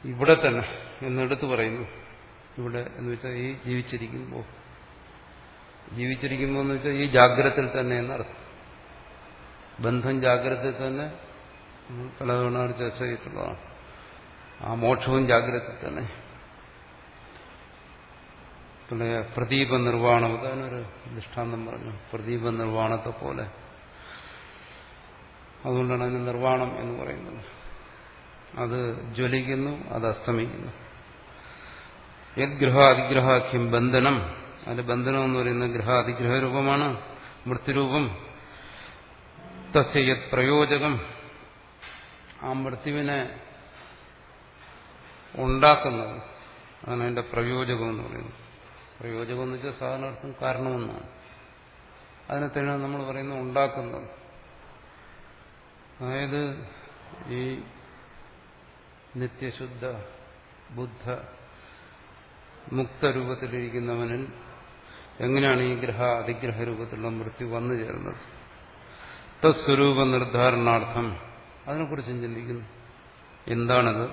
ഇവിടെ തന്നെ എന്നെടുത്ത് പറയുന്നു. ഇവിടെ എന്ന് വെച്ചാൽ ഈ ജീവിച്ചിരിക്കുമ്പോൾ എന്ന് വെച്ചാൽ ഈ ജാഗ്രതയിൽ തന്നെ എന്നർത്ഥം. ബന്ധം ജാഗ്രതയിൽ തന്നെ പലതവണ ചർച്ച ചെയ്തിട്ടുള്ളതാണ്. ആ മോക്ഷവും ജാഗ്രതയിൽ തന്നെ. പിന്നെ പ്രദീപ നിർവ്വാണം, അതിനൊരു ദൃഷ്ടാന്തം പറഞ്ഞു. പ്രദീപ നിർവ്വാണത്തെ പോലെ. അതുകൊണ്ടാണ് അതിന് നിർവ്വാണം എന്ന് പറയുന്നത്. അത് ജ്വലിക്കുന്നു, അത് അസ്തമിക്കുന്നു. യദ്ഗ്രഹ അതിഗ്രഹാഖ്യം ബന്ധനം. അതിന്റെ ബന്ധനം എന്ന് പറയുന്നത് ഗ്രഹ അതിഗ്രഹ രൂപമാണ്, മൃത്യുരൂപം. തസ്യ യത് പ്രയോജകം. ആ മൃത്യുവിനെ ഉണ്ടാക്കുന്നത്, അതാണ് അതിന്റെ പ്രയോജകം എന്ന് പറയുന്നത്. പ്രയോജകം എന്ന് വെച്ചാൽ സാധാരണ അർത്ഥം കാരണമെന്നാണ്. അതിനെ തന്നെ നമ്മൾ പറയുന്നത് ഉണ്ടാക്കുന്നത്. അതായത് ഈ നിത്യശുദ്ധ ബുദ്ധ മുക്തരൂപത്തിലിരിക്കുന്നവനിൽ എങ്ങനെയാണ് ഈ ഗ്രഹ അതിഗ്രഹ രൂപത്തിലുള്ള മൃത്യു വന്നു ചേർന്നത്? തസ്വരൂപ നിർദ്ധാരണാർത്ഥം അതിനെക്കുറിച്ചും ചിന്തിക്കുന്നു. എന്താണത്?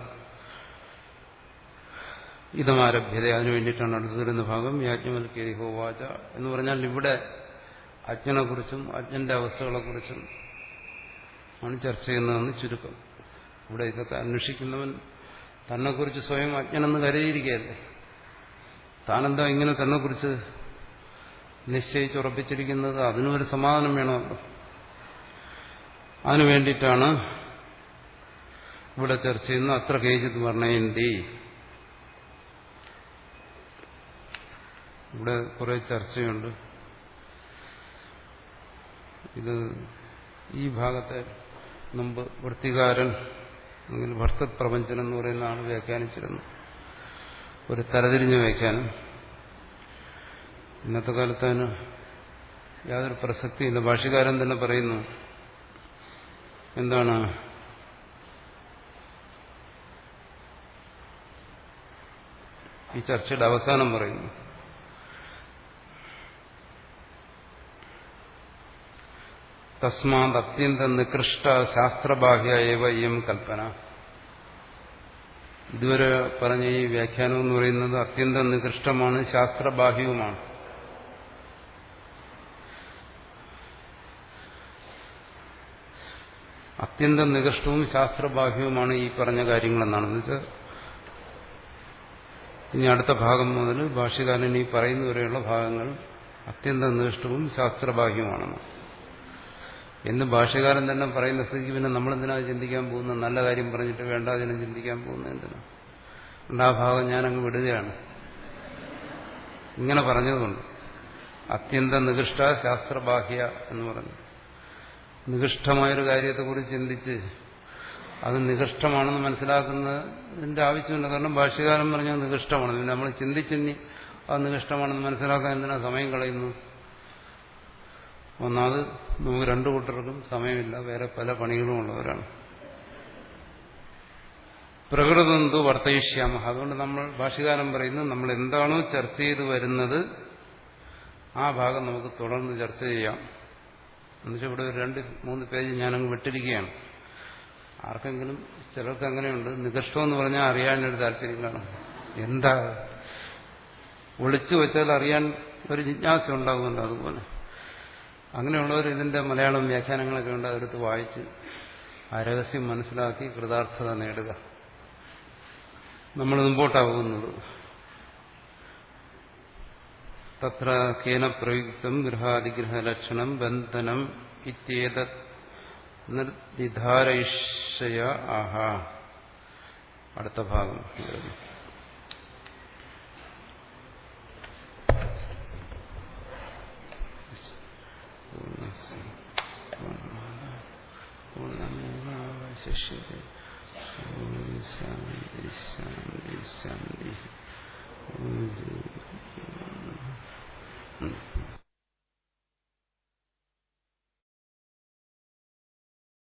ഇതമാരഭ്യത. അതിനു വേണ്ടിയിട്ടാണ് അടുത്തു വരുന്ന ഭാഗം. യാജ്ഞവൽക്യേ ഹോവാച എന്ന് പറഞ്ഞാൽ ഇവിടെ അജ്ഞനെക്കുറിച്ചും അജ്ഞന്റെ അവസ്ഥകളെക്കുറിച്ചും ആണ് ചർച്ച ചെയ്യുന്നതെന്ന് ചുരുക്കം. ഇവിടെ ഇതൊക്കെ അന്വേഷിക്കുന്നവൻ തന്നെക്കുറിച്ച് സ്വയം അജ്ഞനെന്ന് കരുതിയിരിക്കുകയല്ലേ. താനെന്താ ഇങ്ങനെ തന്നെക്കുറിച്ച് നിശ്ചയിച്ചുറപ്പിച്ചിരിക്കുന്നത്? അതിനൊരു സമാധാനം വേണമല്ലോ. അതിനു വേണ്ടിയിട്ടാണ് ഇവിടെ ചർച്ച ചെയ്യുന്ന അത്ര കേജിത് വർണ്ണയന്തി. ഇവിടെ കുറെ ചർച്ചയുണ്ട്. ഇത് ഈ ഭാഗത്തെ മുമ്പ് വൃത്തികാരൻ അല്ലെങ്കിൽ ഭർത്തൃപ്രപഞ്ചനം എന്ന് പറയുന്ന ആൾ വ്യാഖ്യാനിച്ചിരുന്നു. ഒരു തരതിരിഞ്ഞ വ്യാഖ്യാനം. ഇന്നത്തെ കാലത്ത് അതിന് യാതൊരു പ്രസക്തിയില്ല. ഭാഷ്യകാരൻ തന്നെ പറയുന്നു, എന്താണ്, ഈ ചർച്ചയുടെ അവസാനം പറയുന്നു, തസ്മാത് അത്യന്ത നികൃഷ്ട ശാസ്ത്രബാഹ്യ ഏവ ഇയം കൽപ്പന. ഇതുവരെ പറഞ്ഞ ഈ വ്യാഖ്യാനം എന്ന് പറയുന്നത് അത്യന്തം നികൃഷ്ടമാണ്, ശാസ്ത്രബാഹ്യവുമാണ്. അത്യന്തം നികൃഷ്ടവും ശാസ്ത്രബാഹ്യവുമാണ് ഈ പറഞ്ഞ കാര്യങ്ങളെന്നാണ്. എന്നുവെച്ചാൽ ഇനി അടുത്ത ഭാഗം മുതൽ ഭാഷ്യകാരൻ ഈ പറയുന്നവരെയുള്ള ഭാഗങ്ങൾ അത്യന്തം നികൃഷ്ടവും ശാസ്ത്രബാഹ്യവുമാണെന്ന് എന്ന് ഭാഷ്യകാരൻ തന്നെ പറയുന്ന സ്ഥിതിക്ക് പിന്നെ നമ്മളെന്തിനാണ് ചിന്തിക്കാൻ പോകുന്നത്? നല്ല കാര്യം പറഞ്ഞിട്ട് വേണ്ട അതിനെ ചിന്തിക്കാൻ പോകുന്നത് എന്തിനാ? ആ ഭാഗം ഞാനങ്ങ് വിടുകയാണ്. ഇങ്ങനെ പറഞ്ഞതുകൊണ്ട് അത്യന്തം നികൃഷ്ട ശാസ്ത്രബാഹ്യ എന്ന് പറഞ്ഞു. നികൃഷ്ടമായൊരു കാര്യത്തെക്കുറിച്ച് ചിന്തിച്ച് അത് നികൃഷ്ടമാണെന്ന് മനസ്സിലാക്കുന്നതിന്റെ ആവശ്യമില്ല. കാരണം ഭാഷ്യകാരൻ പറഞ്ഞാൽ നികൃഷ്ടമാണ്. നമ്മൾ ചിന്തിച്ചിന്നി അത് നികൃഷ്ടമാണെന്ന് മനസ്സിലാക്കാൻ എന്തിനാ സമയം കളയുന്നു? ഒന്നാമത് നമുക്ക് രണ്ടു കൂട്ടർക്കും സമയമില്ല, വേറെ പല പണികളും ഉള്ളവരാണ്. പ്രകൃതന്തു വർത്തയിഷ്യാമ. അതുകൊണ്ട് നമ്മൾ ഭാഷ്യകാരൻ പറയുന്നു, നമ്മൾ എന്താണോ ചർച്ച ചെയ്ത് വരുന്നത് ആ ഭാഗം നമുക്ക് തുടർന്ന് ചർച്ച ചെയ്യാം. എന്നുവെച്ചാൽ ഇവിടെ ഒരു 2-3 പേജ് ഞാനങ്ങ് വിട്ടിരിക്കുകയാണ്. ആർക്കെങ്കിലും ചിലർക്ക് അങ്ങനെയുണ്ട്, നികഷ്ടമെന്ന് പറഞ്ഞാൽ അറിയാനൊരു താല്പര്യം കാണും. എന്താ ഒളിച്ചു വെച്ചാൽ അറിയാൻ ഒരു ജിജ്ഞാസ ഉണ്ടാകുമല്ലോ, അതുപോലെ അങ്ങനെയുള്ളവർ ഇതിന്റെ മലയാളം വ്യാഖ്യാനങ്ങളൊക്കെ ഉണ്ട്, അതെടുത്ത് വായിച്ച് ആ രഹസ്യം മനസ്സിലാക്കി കൃതാർത്ഥത നേടുക. നമ്മൾ മുമ്പോട്ടാകുന്നത് തത്ര കേന പ്രയുക്തം ഗൃഹാതിഗ്രഹലക്ഷണം ബന്ധനം ഇത്യേതത് നിർദ്ധാരയിഷയ ആഹ. അടുത്ത ഭാഗം ശിഷ്യത്തെ ശാന്തി ശാന്തി ശാന്തി.